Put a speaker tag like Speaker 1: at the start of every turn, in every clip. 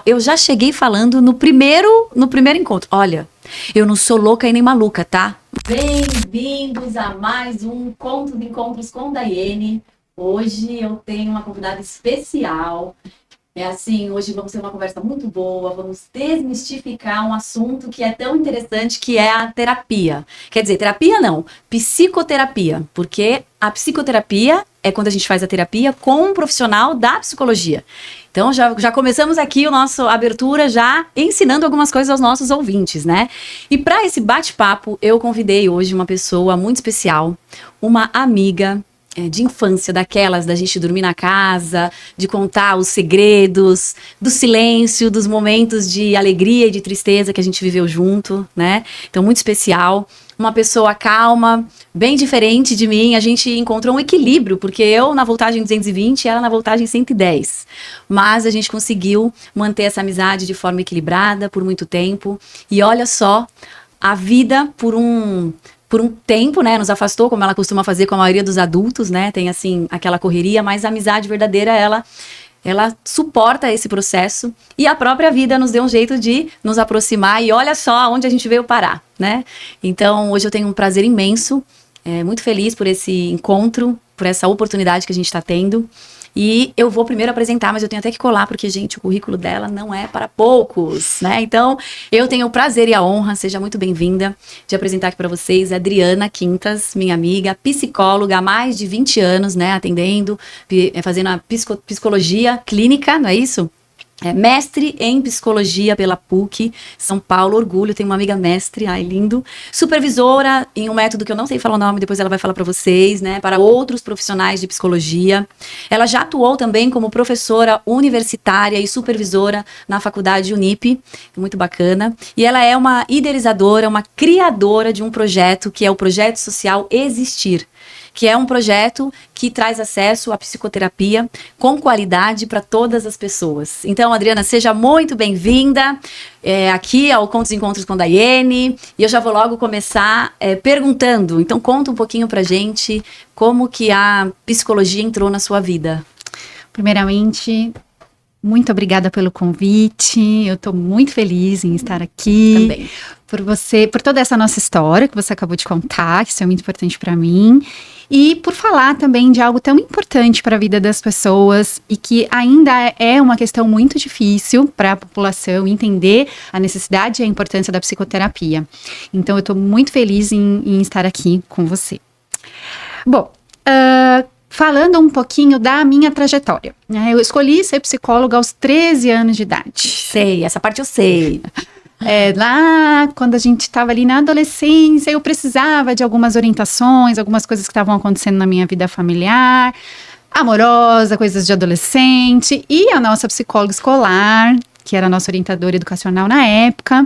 Speaker 1: eu já cheguei falando no primeiro encontro. Olha, eu não sou louca e nem maluca, tá? Bem-vindos a mais um Conto de Encontros com Daiane. Hoje eu tenho uma convidada especial. Hoje vamos ter uma conversa muito boa, vamos desmistificar um assunto que é tão interessante, que é a terapia. Quer dizer, terapia não, psicoterapia, porque a psicoterapia é quando a gente faz a terapia com um profissional da psicologia. Então, já começamos aqui a nossa abertura já ensinando algumas coisas aos nossos ouvintes, né? E para esse bate-papo, eu convidei hoje uma pessoa muito especial, uma amiga de infância, daquelas da gente dormir na casa, de contar os segredos, do silêncio, dos momentos de alegria e de tristeza que a gente viveu junto, né? Então, muito especial. Uma pessoa calma, bem diferente de mim, a gente encontrou um equilíbrio, porque eu na voltagem 220 e ela na voltagem 110. Mas a gente conseguiu manter essa amizade de forma equilibrada por muito tempo. E olha só, a vida por um tempo, né, nos afastou, como ela costuma fazer com a maioria dos adultos, né, tem assim, aquela correria, mas a amizade verdadeira, ela suporta esse processo, e a própria vida nos deu um jeito de nos aproximar, e olha só onde a gente veio parar, né. Então, hoje eu tenho um prazer imenso, muito feliz por esse encontro, por essa oportunidade que a gente está tendo. E eu vou primeiro apresentar, mas eu tenho até que colar, porque, gente, o currículo dela não é para poucos, né? Então, eu tenho o prazer e a honra, seja muito bem-vinda, de apresentar aqui para vocês a Adriana Quintas, minha amiga, psicóloga há mais de 20 anos, né, atendendo, fazendo a psicologia clínica, não é isso? Mestre em psicologia pela PUC, São Paulo, orgulho, tenho uma amiga mestre, ai lindo, supervisora em um método que eu não sei falar o nome, depois ela vai falar para vocês, né, para outros profissionais de psicologia. Ela já atuou também como professora universitária e supervisora na faculdade Unip, muito bacana, e ela é uma idealizadora, uma criadora de um projeto que é o Projeto Social Existir, que é um projeto que traz acesso à psicoterapia com qualidade para todas as pessoas. Então, Adriana, seja muito bem-vinda aqui ao Contos e Encontros com Daiane, e eu já vou logo começar perguntando, então conta um pouquinho pra gente como que a psicologia entrou na sua vida.
Speaker 2: Primeiramente, muito obrigada pelo convite, eu estou muito feliz em estar aqui.
Speaker 1: Também.
Speaker 2: Por toda essa nossa história que você acabou de contar, que isso é muito importante para mim, e por falar também de algo tão importante para a vida das pessoas e que ainda é uma questão muito difícil para a população entender a necessidade e a importância da psicoterapia. Então, eu estou muito feliz em estar aqui com você. Bom, falando um pouquinho da minha trajetória, né? Eu escolhi ser psicóloga aos 13 anos de idade.
Speaker 1: Sei, essa parte eu sei.
Speaker 2: Lá, quando a gente estava ali na adolescência, eu precisava de algumas orientações, algumas coisas que estavam acontecendo na minha vida familiar, amorosa, coisas de adolescente, e a nossa psicóloga escolar, que era a nossa orientadora educacional na época,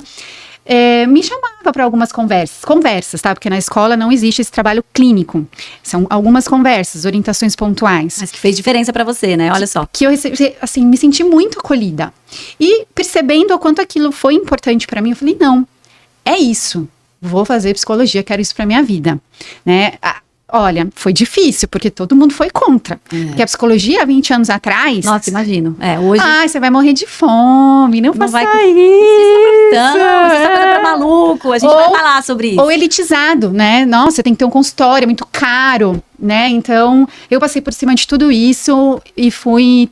Speaker 2: me chamava para algumas conversas, tá? Porque na escola não existe esse trabalho clínico. São algumas conversas, orientações pontuais.
Speaker 1: Mas que fez diferença para você, né? Olha só.
Speaker 2: Que eu recebi, assim, me senti muito acolhida. E percebendo o quanto aquilo foi importante para mim, eu falei, não, é isso. Vou fazer psicologia, quero isso para minha vida, né? Olha, foi difícil, porque todo mundo foi contra. Porque a psicologia, há 20 anos atrás...
Speaker 1: Nossa, imagino. Hoje...
Speaker 2: Ai, você vai morrer de fome, não faça isso.
Speaker 1: Você está fazendo pra maluco, a gente vai falar sobre isso.
Speaker 2: Ou elitizado, né? Nossa, tem que ter um consultório, é muito caro, né? Então, eu passei por cima de tudo isso e fui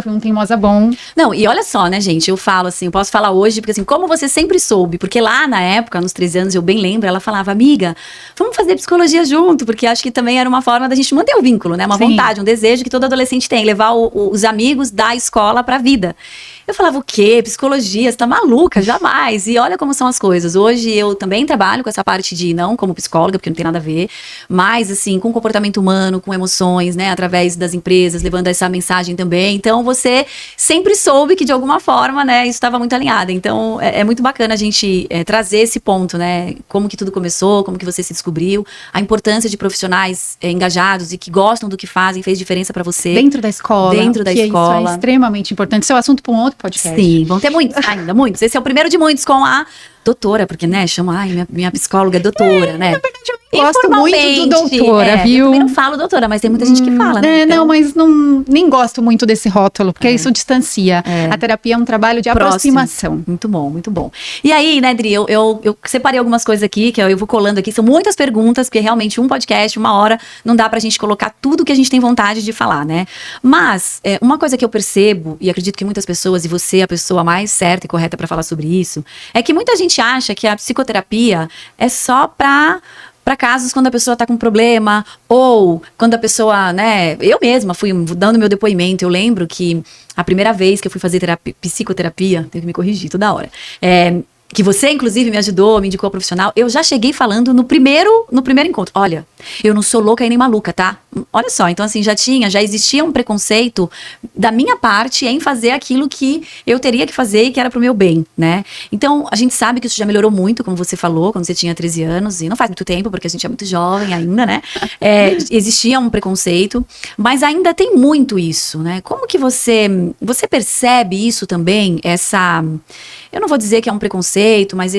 Speaker 2: um teimosa bom.
Speaker 1: Não, e olha só, né, gente, eu falo assim, eu posso falar hoje, porque assim, como você sempre soube, porque lá na época, nos 13 anos, eu bem lembro, ela falava, amiga, vamos fazer psicologia junto, porque acho que também era uma forma da gente manter o vínculo, né? Uma vontade, um desejo que todo adolescente tem, levar os amigos da escola pra vida. Eu falava, o quê? Psicologia? Você tá maluca? Jamais. E olha como são as coisas. Hoje eu também trabalho com essa parte de, não como psicóloga, porque não tem nada a ver, mas assim, com comportamento humano, com emoções, né? Através das empresas, levando essa mensagem também. Então, você sempre soube que de alguma forma, né? Isso estava muito alinhado. Então, é muito bacana a gente trazer esse ponto, né? Como que tudo começou, como que você se descobriu, a importância de profissionais engajados e que gostam do que fazem, fez diferença para você.
Speaker 2: Dentro da escola.
Speaker 1: Dentro da escola.
Speaker 2: Isso é extremamente importante. Isso é um assunto para um outro podcast.
Speaker 1: Sim, vão ter muitos ainda, muitos. Esse é o primeiro de muitos com a doutora, porque, né, chama, minha psicóloga é doutora, né?
Speaker 2: Na verdade, eu nem gosto muito do doutora, viu?
Speaker 1: Eu também não falo doutora, mas tem muita gente que fala, né?
Speaker 2: Não, mas nem gosto muito desse rótulo, porque isso distancia. A terapia é um trabalho de aproximação.
Speaker 1: Muito bom, muito bom. E aí, né, Dri, eu separei algumas coisas aqui, que eu vou colando aqui, são muitas perguntas, porque realmente um podcast, 1 hora, não dá pra gente colocar tudo que a gente tem vontade de falar, né? Mas, uma coisa que eu percebo, e acredito que muitas pessoas, e você é a pessoa mais certa e correta pra falar sobre isso, é que muita gente acha que a psicoterapia é só para casos quando a pessoa tá com problema, ou quando a pessoa, né, eu mesma fui dando meu depoimento, eu lembro que a primeira vez que eu fui fazer psicoterapia, tenho que me corrigir toda hora, que você, inclusive, me ajudou, me indicou a profissional, eu já cheguei falando no primeiro encontro, olha, eu não sou louca e nem maluca, tá? Olha só, então assim, já existia um preconceito da minha parte em fazer aquilo que eu teria que fazer e que era pro meu bem, né? Então, a gente sabe que isso já melhorou muito, como você falou, quando você tinha 13 anos, e não faz muito tempo, porque a gente é muito jovem ainda, né? Existia um preconceito, mas ainda tem muito isso, né? Como que você percebe isso também, eu não vou dizer que é um preconceito, mas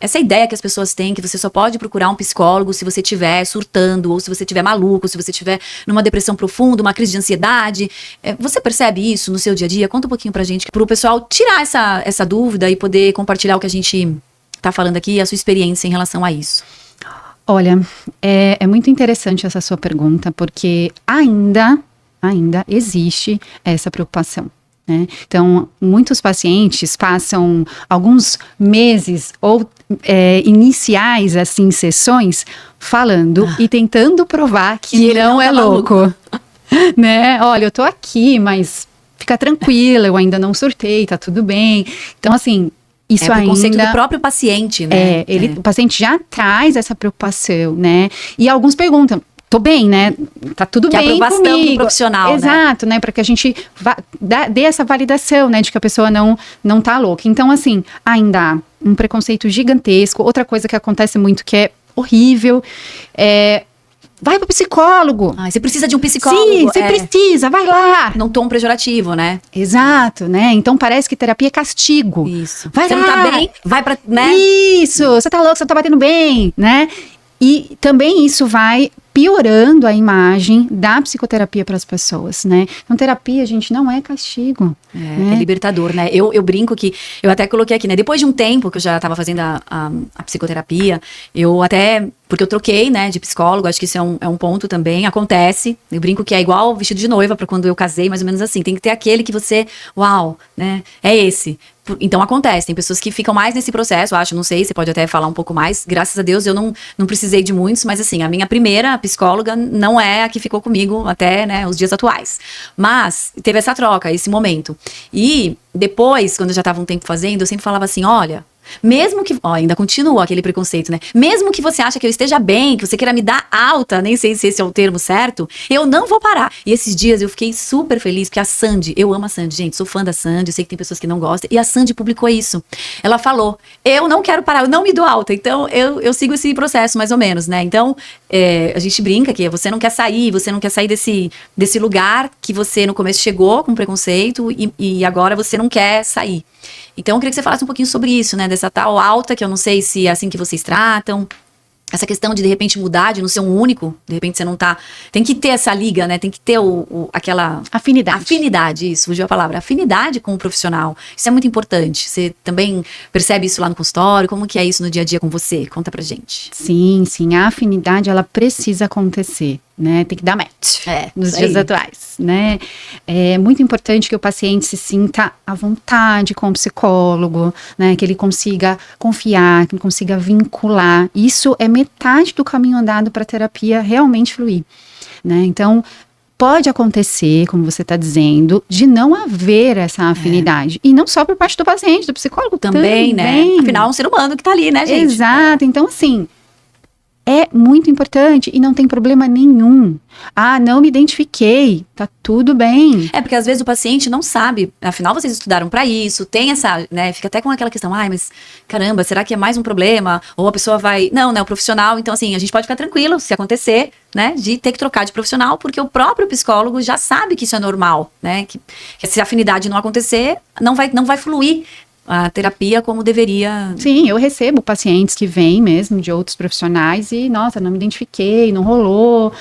Speaker 1: essa ideia que as pessoas têm, que você só pode procurar um psicólogo se você estiver surtando, ou se você estiver maluco, se você estiver numa depressão profunda, uma crise de ansiedade. Você percebe isso no seu dia a dia? Conta um pouquinho pra gente, pro pessoal tirar essa dúvida e poder compartilhar o que a gente tá falando aqui, a sua experiência em relação a isso.
Speaker 2: Olha, é muito interessante essa sua pergunta, porque ainda existe essa preocupação. Né? Então, muitos pacientes passam alguns meses ou iniciais, assim, sessões, falando e tentando provar que não é louco. Né? Olha, eu tô aqui, mas fica tranquila, eu ainda não surtei, tá tudo bem. Então, assim, isso ainda... É o conceito
Speaker 1: do próprio paciente, né?
Speaker 2: O paciente já traz essa preocupação, né? E alguns perguntam, tô bem, né? Tá tudo bem comigo. Que a aprovação do profissional, exato, né? Para que a gente dê essa validação, né? De que a pessoa não tá louca. Então, assim, ainda há um preconceito gigantesco. Outra coisa que acontece muito, que é horrível, vai pro psicólogo.
Speaker 1: Você precisa de um psicólogo.
Speaker 2: Sim, você precisa, vai lá.
Speaker 1: Num tom pejorativo, né?
Speaker 2: Exato, né? Então parece que terapia é castigo.
Speaker 1: Isso.
Speaker 2: Vai
Speaker 1: você
Speaker 2: lá.
Speaker 1: Não tá bem, vai pra, né?
Speaker 2: Isso, você tá louco, você não tá batendo bem, né? E também isso vai piorando a imagem da psicoterapia para as pessoas, né? Então, terapia, gente, não é castigo.
Speaker 1: É libertador, né? Eu brinco que, eu até coloquei aqui, né? Depois de um tempo que eu já estava fazendo a psicoterapia, porque eu troquei, né, de psicólogo, acho que isso é um ponto também, acontece. Eu brinco que é igual vestido de noiva para quando eu casei, mais ou menos assim. Tem que ter aquele que você, uau, né? É esse. Então acontece, tem pessoas que ficam mais nesse processo, acho, não sei, você pode até falar um pouco mais. Graças a Deus eu não precisei de muitos, mas assim, a minha primeira psicóloga não é a que ficou comigo até, né, os dias atuais. Mas teve essa troca, esse momento. E depois, quando eu já estava um tempo fazendo, eu sempre falava assim, olha, mesmo que, ainda continua aquele preconceito, né? Mesmo que você ache que eu esteja bem, que você queira me dar alta, nem sei se esse é o termo certo, eu não vou parar. E esses dias eu fiquei super feliz, porque a Sandy, eu amo a Sandy, gente, sou fã da Sandy, eu sei que tem pessoas que não gostam, e a Sandy publicou isso. Ela falou, eu não quero parar, eu não me dou alta, então eu sigo esse processo, mais ou menos, né? Então, a gente brinca que você não quer sair desse lugar que você no começo chegou com preconceito e agora você não quer sair. Então, eu queria que você falasse um pouquinho sobre isso, né? Dessa tal alta, que eu não sei se é assim que vocês tratam. Essa questão de repente, mudar, de não ser um único. De repente, você não tá... Tem que ter essa liga, né? Tem que ter aquela...
Speaker 2: Afinidade.
Speaker 1: Afinidade, isso, fugiu a palavra. Afinidade com o profissional. Isso é muito importante. Você também percebe isso lá no consultório? Como que é isso no dia a dia com você? Conta pra gente.
Speaker 2: Sim. A afinidade, ela precisa acontecer, né? Tem que dar match nos dias atuais, né? É muito importante que o paciente se sinta à vontade com o psicólogo, né? Que ele consiga confiar, que ele consiga vincular. Isso é metade do caminho andado para a terapia realmente fluir, né? Então, pode acontecer, como você está dizendo, de não haver essa afinidade. E não só por parte do paciente, do psicólogo também,
Speaker 1: né? Afinal, é um ser humano que está ali, né, gente?
Speaker 2: Exato. Então, assim... É muito importante e não tem problema nenhum. Não me identifiquei, tá tudo bem.
Speaker 1: Porque às vezes o paciente não sabe, afinal vocês estudaram pra isso, tem essa, né, fica até com aquela questão, mas caramba, será que é mais um problema? Ou a pessoa vai, não, né, o profissional, então assim, a gente pode ficar tranquilo se acontecer, né, de ter que trocar de profissional, porque o próprio psicólogo já sabe que isso é normal, né, que se a afinidade não acontecer, não vai fluir a terapia como deveria.
Speaker 2: Sim, eu recebo pacientes que vêm mesmo de outros profissionais e, nossa, não me identifiquei, não rolou.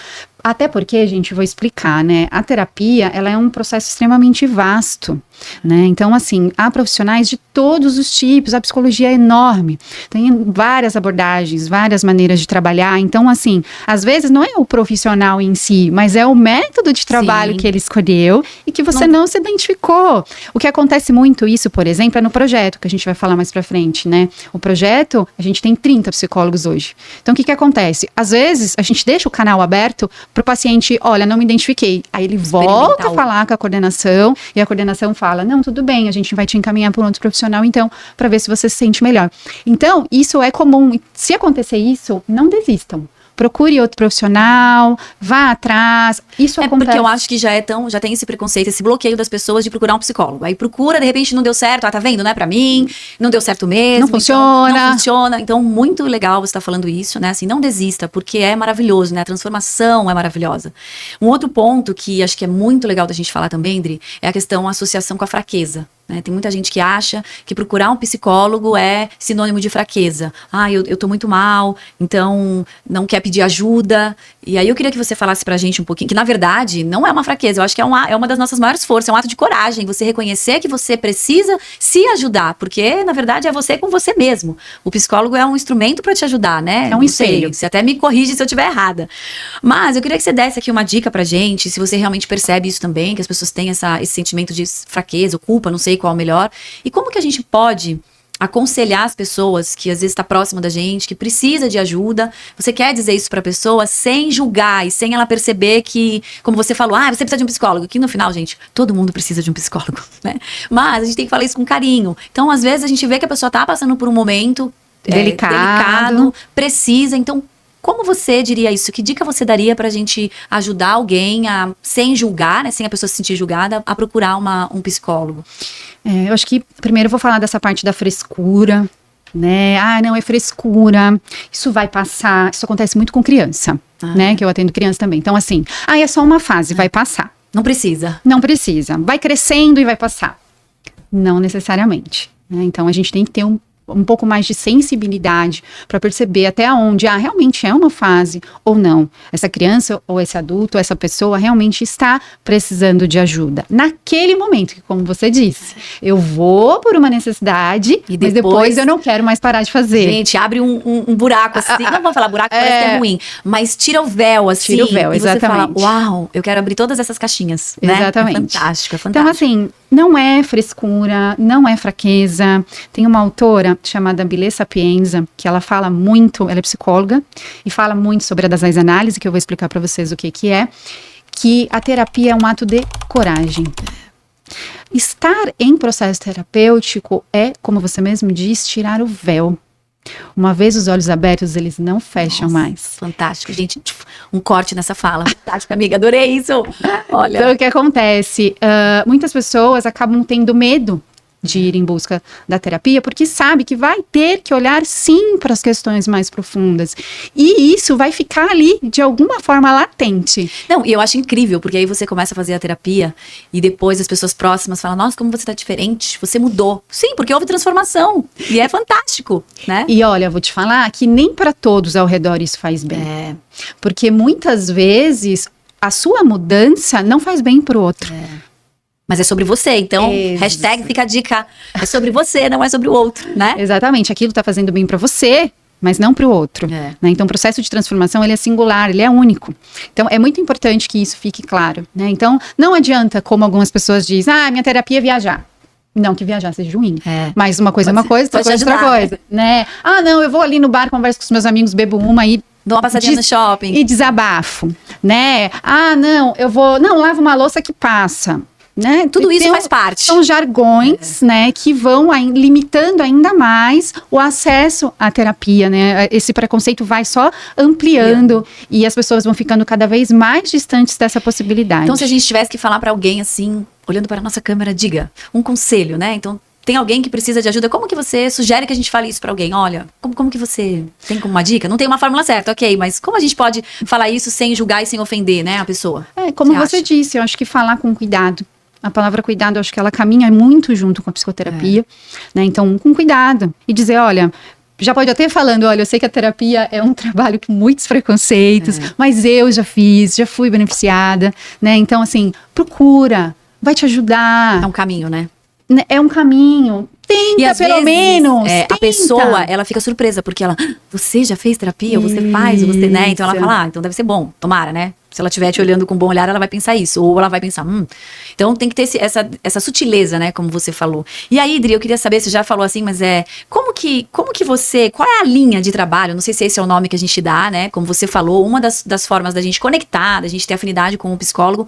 Speaker 2: Até porque, gente, vou explicar, né? A terapia, ela é um processo extremamente vasto, né? Então, assim, há profissionais de todos os tipos, a psicologia é enorme, tem várias abordagens, várias maneiras de trabalhar. Então, assim, às vezes não é o profissional em si, mas é o método de trabalho que ele escolheu e que você não se identificou. O que acontece muito isso, por exemplo, é no projeto, que a gente vai falar mais pra frente, né? O projeto, a gente tem 30 psicólogos hoje. Então, o que acontece? Às vezes, a gente deixa o canal aberto para o paciente, olha, não me identifiquei. Aí ele volta a falar com a coordenação e a coordenação fala, não, tudo bem, a gente vai te encaminhar para um outro profissional, então, para ver se você se sente melhor. Então, isso é comum. Se acontecer isso, não desistam. Procure outro profissional, vá atrás, isso acontece.
Speaker 1: Porque eu acho que já tem esse preconceito, esse bloqueio das pessoas de procurar um psicólogo. Aí procura, de repente não deu certo, tá vendo, não é pra mim, não deu certo mesmo.
Speaker 2: Não funciona.
Speaker 1: Então, não funciona. Então, muito legal você estar falando isso, né? Assim, não desista, porque é maravilhoso, né? A transformação é maravilhosa. Um outro ponto que acho que é muito legal da gente falar também, Dri, é a questão, a associação com a fraqueza. Né? Tem muita gente que acha que procurar um psicólogo é sinônimo de fraqueza. Ah, eu tô muito mal, então não quer pedir ajuda. E aí eu queria que você falasse pra gente um pouquinho, que na verdade não é uma fraqueza, eu acho que é uma das nossas maiores forças, é um ato de coragem, você reconhecer que você precisa se ajudar, porque na verdade é você com você mesmo. O psicólogo é um instrumento pra te ajudar, né?
Speaker 2: É um espelho.
Speaker 1: Você até me corrige se eu estiver errada. Mas eu queria que você desse aqui uma dica pra gente, se você realmente percebe isso também, que as pessoas têm esse sentimento de fraqueza ou culpa, não sei qual é o melhor. E como que a gente pode aconselhar as pessoas que às vezes está próxima da gente, que precisa de ajuda? Você quer dizer isso para a pessoa sem julgar e sem ela perceber que, como você falou, você precisa de um psicólogo. Que no final, gente, todo mundo precisa de um psicólogo, né? Mas a gente tem que falar isso com carinho. Então, às vezes a gente vê que a pessoa tá passando por um momento delicado, precisa. Então, como você diria isso? Que dica você daria pra gente ajudar alguém a, sem julgar, né, sem a pessoa se sentir julgada, a procurar um psicólogo?
Speaker 2: Eu acho que primeiro eu vou falar dessa parte da frescura, né? Ah, não, é frescura, isso vai passar. Isso acontece muito com criança, né? Que eu atendo criança também. Então, assim, é só uma fase, vai passar.
Speaker 1: Não precisa.
Speaker 2: Não precisa. Vai crescendo e vai passar. Não necessariamente, né? Então, a gente tem que ter um pouco mais de sensibilidade para perceber até onde realmente é uma fase ou não. Essa criança ou esse adulto, essa pessoa realmente está precisando de ajuda. Naquele momento, que como você disse, eu vou por uma necessidade, mas depois eu não quero mais parar de fazer.
Speaker 1: Gente, abre um buraco assim, não vou falar buraco, parece que é ruim, mas tira o véu assim.
Speaker 2: Tira o véu, exatamente.
Speaker 1: Você fala, uau, eu quero abrir todas essas caixinhas, né?
Speaker 2: Exatamente.
Speaker 1: É fantástico, é fantástico.
Speaker 2: Então, assim, não é frescura, não é fraqueza. Tem uma autora chamada Bilê Sapienza, que ela fala muito, ela é psicóloga, e fala muito sobre a das análise, que eu vou explicar para vocês o que é, que a terapia é um ato de coragem. Estar em processo terapêutico é, como você mesmo diz, tirar o véu. Uma vez os olhos abertos, eles não fecham mais.
Speaker 1: Fantástico, gente. Um corte nessa fala. Fantástico, amiga. Adorei isso. Olha.
Speaker 2: Então, o que acontece? Muitas pessoas acabam tendo medo de ir em busca da terapia, porque sabe que vai ter que olhar sim para as questões mais profundas. E isso vai ficar ali, de alguma forma, latente.
Speaker 1: Não, e eu acho incrível, porque aí você começa a fazer a terapia e depois as pessoas próximas falam, nossa, como você tá diferente, você mudou. Sim, porque houve transformação. E é fantástico, né?
Speaker 2: E olha, vou te falar que nem para todos ao redor isso faz bem. Porque muitas vezes a sua mudança não faz bem pro outro.
Speaker 1: Mas é sobre você, então, hashtag fica a dica, é sobre você, não é sobre o outro, né?
Speaker 2: Exatamente, aquilo tá fazendo bem pra você, mas não para o outro. Né? Então, o processo de transformação, ele é singular, ele é único. Então, é muito importante que isso fique claro, né? Então, não adianta, como algumas pessoas dizem, minha terapia é viajar. Não que viajar seja ruim, mas uma coisa é uma coisa, outra coisa é outra coisa, né? Não, eu vou ali no bar, converso com os meus amigos, bebo uma e
Speaker 1: dou uma passadinha no shopping.
Speaker 2: E desabafo, né? Não, eu vou, lavo uma louça que passa. Né?
Speaker 1: Tudo isso faz parte.
Speaker 2: São jargões, né, que vão limitando ainda mais o acesso à terapia, né? Esse preconceito vai só ampliando e as pessoas vão ficando cada vez mais distantes dessa possibilidade.
Speaker 1: Então, se a gente tivesse que falar para alguém assim, olhando para a nossa câmera, diga um conselho, né? Então, tem alguém que precisa de ajuda, como que você sugere que a gente fale isso para alguém? Olha, como que você tem como uma dica? Não tem uma fórmula certa, ok, mas como a gente pode falar isso sem julgar e sem ofender, né, a pessoa?
Speaker 2: Como você disse, eu acho que falar com cuidado. A palavra cuidado, eu acho que ela caminha muito junto com a psicoterapia, né? Então, com cuidado. E dizer, olha, já pode até falando, olha, eu sei que a terapia é um trabalho com muitos preconceitos, mas eu já fiz, já fui beneficiada, né? Então, assim, procura, vai te ajudar.
Speaker 1: É um caminho, né?
Speaker 2: É um caminho. Tenta, pelo menos.
Speaker 1: A pessoa, ela fica surpresa, porque ela, você já fez terapia? Ou você faz? Ou você, né? Então ela fala, então deve ser bom, tomara, né? Se ela estiver te olhando com um bom olhar, ela vai pensar isso. Ou ela vai pensar, Então tem que ter essa sutileza, né? Como você falou. E aí, Idri, eu queria saber, você já falou assim, mas como que você, qual é a linha de trabalho? Não sei se esse é o nome que a gente dá, né? Como você falou, uma das formas da gente conectar, da gente ter afinidade com o psicólogo.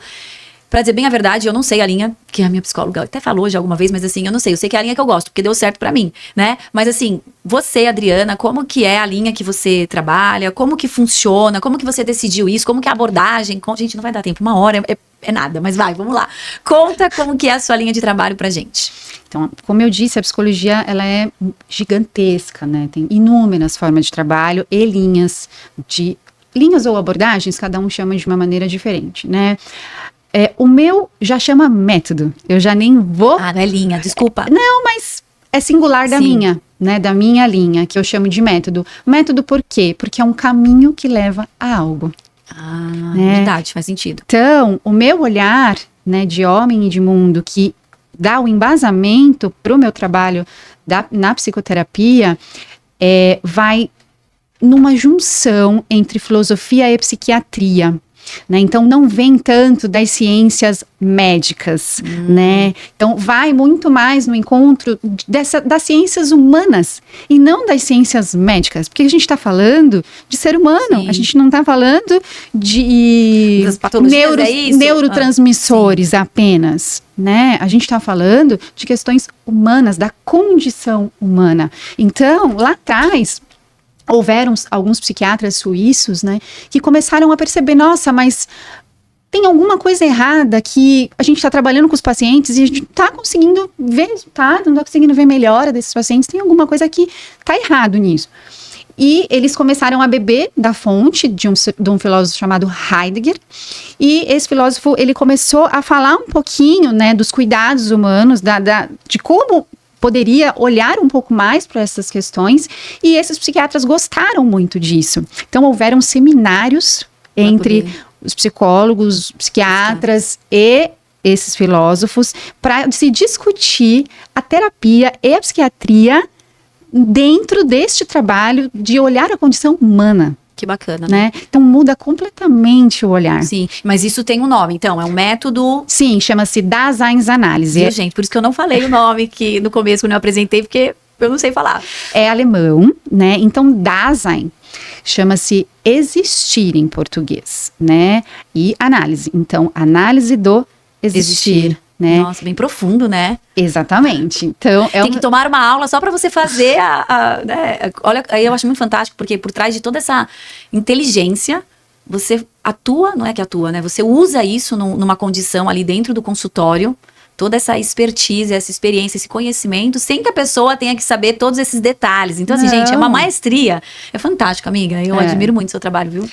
Speaker 1: Pra dizer bem a verdade, eu não sei a linha, que a minha psicóloga até falou já alguma vez, mas assim, eu não sei. Eu sei que é a linha que eu gosto, porque deu certo pra mim, né? Mas assim, você, Adriana, como que é a linha que você trabalha? Como que funciona? Como que você decidiu isso? Como que é a abordagem? Gente, não vai dar tempo, 1 hora é nada, mas vamos lá. Conta como que é a sua linha de trabalho pra gente.
Speaker 2: Então, como eu disse, a psicologia, ela é gigantesca, né? Tem inúmeras formas de trabalho e linhas ou abordagens, cada um chama de uma maneira diferente, né? O meu já chama método. Eu já nem vou...
Speaker 1: não é linha, desculpa.
Speaker 2: Não, mas é singular da minha, né? Da minha linha, que eu chamo de método. Método por quê? Porque é um caminho que leva a algo. Né?
Speaker 1: Verdade, faz sentido.
Speaker 2: Então, o meu olhar, né, de homem e de mundo, que dá o embasamento para o meu trabalho na psicoterapia, vai numa junção entre filosofia e psiquiatria. Né? Então não vem tanto das ciências médicas, né? Então vai muito mais no encontro das ciências humanas e não das ciências médicas, porque a gente está falando de ser humano, a gente não está falando de neurotransmissores apenas, né? A gente está falando de questões humanas, da condição humana. Então, lá atrás, houveram alguns psiquiatras suíços, né, que começaram a perceber, nossa, mas tem alguma coisa errada que a gente está trabalhando com os pacientes e a gente não está conseguindo ver resultado, não está conseguindo ver melhora desses pacientes, tem alguma coisa que está errado nisso. E eles começaram a beber da fonte de um filósofo chamado Heidegger, e esse filósofo, ele começou a falar um pouquinho, né, dos cuidados humanos, de como poderia olhar um pouco mais para essas questões, e esses psiquiatras gostaram muito disso. Então, houveram seminários entre os psicólogos, psiquiatras e esses filósofos para se discutir a terapia e a psiquiatria dentro deste trabalho de olhar a condição humana.
Speaker 1: Que bacana,
Speaker 2: né? Então muda completamente o olhar.
Speaker 1: Sim, mas isso tem um nome, então, é um método...
Speaker 2: Sim, chama-se Daseinsanálise.
Speaker 1: Viu, gente? Por isso que eu não falei o nome que no começo, quando eu apresentei, porque eu não sei falar. É
Speaker 2: alemão, né? Então, Dasein chama-se existir em português, né? E análise. Então, análise do existir. Né?
Speaker 1: Nossa, bem profundo, né?
Speaker 2: Exatamente. Então,
Speaker 1: tem que tomar uma aula só para você fazer né? Olha, aí eu acho muito fantástico, porque por trás de toda essa inteligência, você atua, não é que atua, né? Você usa isso numa condição ali dentro do consultório, toda essa expertise, essa experiência, esse conhecimento, sem que a pessoa tenha que saber todos esses detalhes. Então, assim, gente, é uma maestria. É fantástico, amiga. Eu admiro muito o seu trabalho, viu?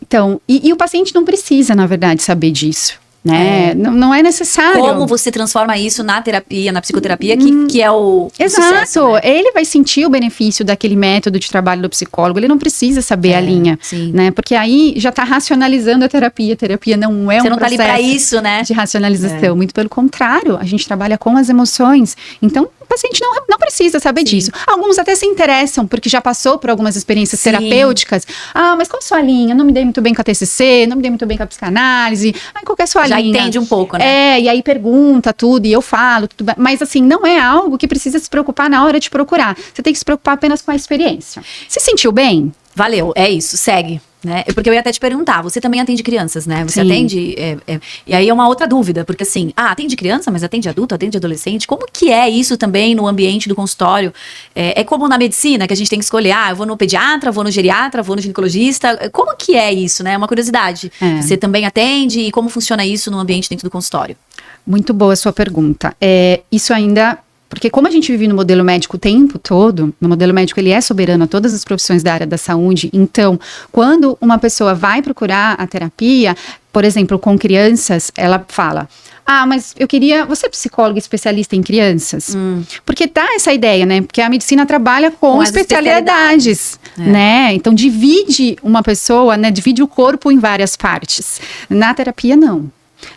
Speaker 2: Então, e o paciente não precisa, na verdade, saber disso. Né? Não é necessário.
Speaker 1: Como você transforma isso na terapia, na psicoterapia, que é o
Speaker 2: Exato.
Speaker 1: Sucesso, né?
Speaker 2: Ele vai sentir o benefício daquele método de trabalho do psicólogo, ele não precisa saber a linha, né? Porque aí já está racionalizando a terapia. A terapia não é
Speaker 1: você não tá ali para isso, né?
Speaker 2: De racionalização. Muito pelo contrário, a gente trabalha com as emoções. Então, o paciente não precisa saber disso. Alguns até se interessam, porque já passou por algumas experiências terapêuticas. Mas qual a sua linha? Não me dei muito bem com a TCC, não me dei muito bem com a psicanálise. Qual que é a sua linha?
Speaker 1: Já entende um pouco, né?
Speaker 2: E aí pergunta tudo, e eu falo tudo. Mas assim, não é algo que precisa se preocupar na hora de procurar. Você tem que se preocupar apenas com a experiência. Se sentiu bem?
Speaker 1: Valeu, é isso, segue. Né? Porque eu ia até te perguntar, você também atende crianças, né? Você atende... E aí é uma outra dúvida, porque assim, atende criança, mas atende adulto, atende adolescente. Como que é isso também no ambiente do consultório? É como na medicina, que a gente tem que escolher, eu vou no pediatra, vou no geriatra, vou no ginecologista. Como que é isso, né? É uma curiosidade. Você também atende, e como funciona isso no ambiente dentro do consultório?
Speaker 2: Muito boa a sua pergunta. Isso ainda Porque como a gente vive no modelo médico o tempo todo, no modelo médico ele é soberano a todas as profissões da área da saúde, então, quando uma pessoa vai procurar a terapia, por exemplo, com crianças, ela fala, mas você é psicóloga especialista em crianças? Porque tá essa ideia, né? Porque a medicina trabalha com especialidades, né? Então, divide uma pessoa, né? Divide o corpo em várias partes. Na terapia, não.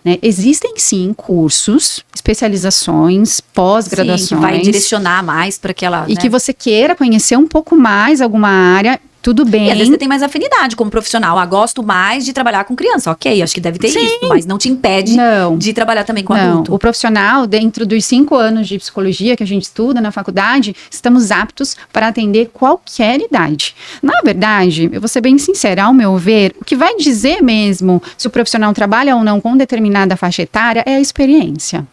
Speaker 2: Né? Existem sim cursos, especializações, pós-graduações.
Speaker 1: Que vai direcionar mais para aquela.
Speaker 2: E que você queira conhecer um pouco mais alguma área. Tudo bem.
Speaker 1: E às vezes você tem mais afinidade como profissional. Gosto mais de trabalhar com criança. Ok, acho que deve ter isso. Mas não te impede de trabalhar também com adulto.
Speaker 2: O profissional, dentro dos 5 anos de psicologia que a gente estuda na faculdade, estamos aptos para atender qualquer idade. Na verdade, eu vou ser bem sincera, ao meu ver, o que vai dizer mesmo se o profissional trabalha ou não com determinada faixa etária é a experiência.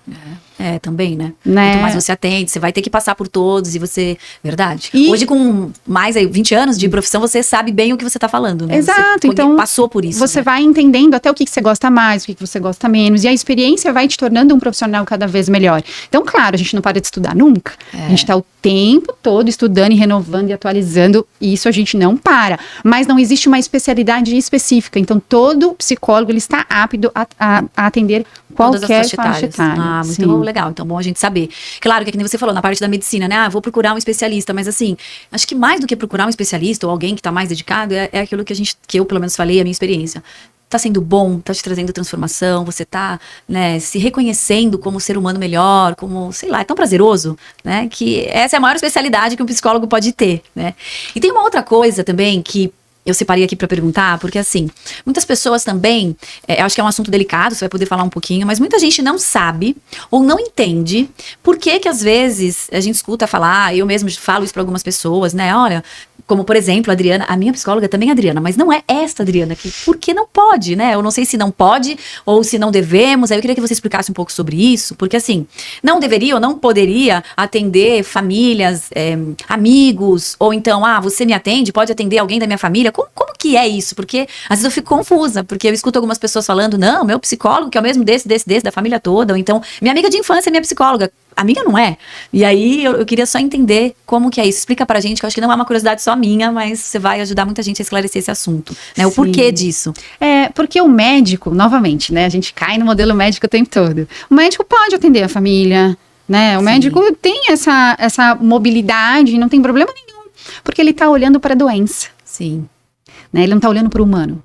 Speaker 1: Também, né? Quanto mais você atende, você vai ter que passar por todos e você... Verdade. Hoje, com mais 20 anos de profissão, você sabe bem o que você tá falando, né?
Speaker 2: Exato.
Speaker 1: Você então, passou por isso.
Speaker 2: Você vai entendendo até o que você gosta mais, o que você gosta menos. E a experiência vai te tornando um profissional cada vez melhor. Então, claro, a gente não para de estudar nunca. A gente tá o tempo todo estudando e renovando e atualizando. E isso a gente não para. Mas não existe uma especialidade específica. Então, todo psicólogo, ele está apto a atender qualquer faixa etária.
Speaker 1: Muito legal, então bom a gente saber. Claro que nem você falou, na parte da medicina, né? Vou procurar um especialista, mas assim, acho que mais do que procurar um especialista ou alguém que tá mais dedicado, é aquilo que eu pelo menos falei, a minha experiência. Tá sendo bom, tá te trazendo transformação, você tá, né, se reconhecendo como ser humano melhor, como, sei lá, é tão prazeroso, né? Que essa é a maior especialidade que um psicólogo pode ter, né? E tem uma outra coisa também que eu separei aqui para perguntar, porque assim, muitas pessoas também, acho que é um assunto delicado, você vai poder falar um pouquinho, mas muita gente não sabe ou não entende por que às vezes a gente escuta falar, eu mesmo falo isso para algumas pessoas, né, olha, como por exemplo, a Adriana, a minha psicóloga também é Adriana, mas não é esta Adriana aqui, porque não pode, né, eu não sei se não pode ou se não devemos, aí eu queria que você explicasse um pouco sobre isso, porque assim, não deveria ou não poderia atender famílias, amigos, ou então, você me atende, pode atender alguém da minha família. Como que é isso? Porque às vezes eu fico confusa, porque eu escuto algumas pessoas falando, não, meu psicólogo que é o mesmo desse, da família toda, ou então, minha amiga de infância é minha psicóloga. Amiga não é. E aí eu queria só entender como que é isso. Explica pra gente, que eu acho que não é uma curiosidade só minha, mas você vai ajudar muita gente a esclarecer esse assunto, né? O porquê disso.
Speaker 2: Porque o médico, novamente, né? A gente cai no modelo médico o tempo todo. O médico pode atender a família, né? O médico tem essa mobilidade, não tem problema nenhum. Porque ele tá olhando para a doença.
Speaker 1: Sim.
Speaker 2: Né? Ele não tá olhando para o humano.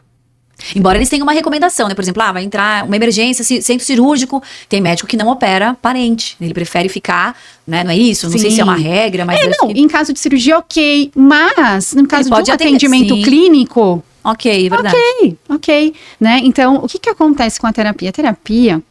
Speaker 1: Embora eles tenham uma recomendação, né? Por exemplo, vai entrar uma emergência, centro cirúrgico, tem médico que não opera parente. Ele prefere ficar, né? Não é isso? Não sei se é uma regra, mas...
Speaker 2: em caso de cirurgia, ok. Mas, no caso de um atendimento clínico...
Speaker 1: Ok, é verdade.
Speaker 2: Ok. Né? Então, o que acontece com a terapia? A terapia...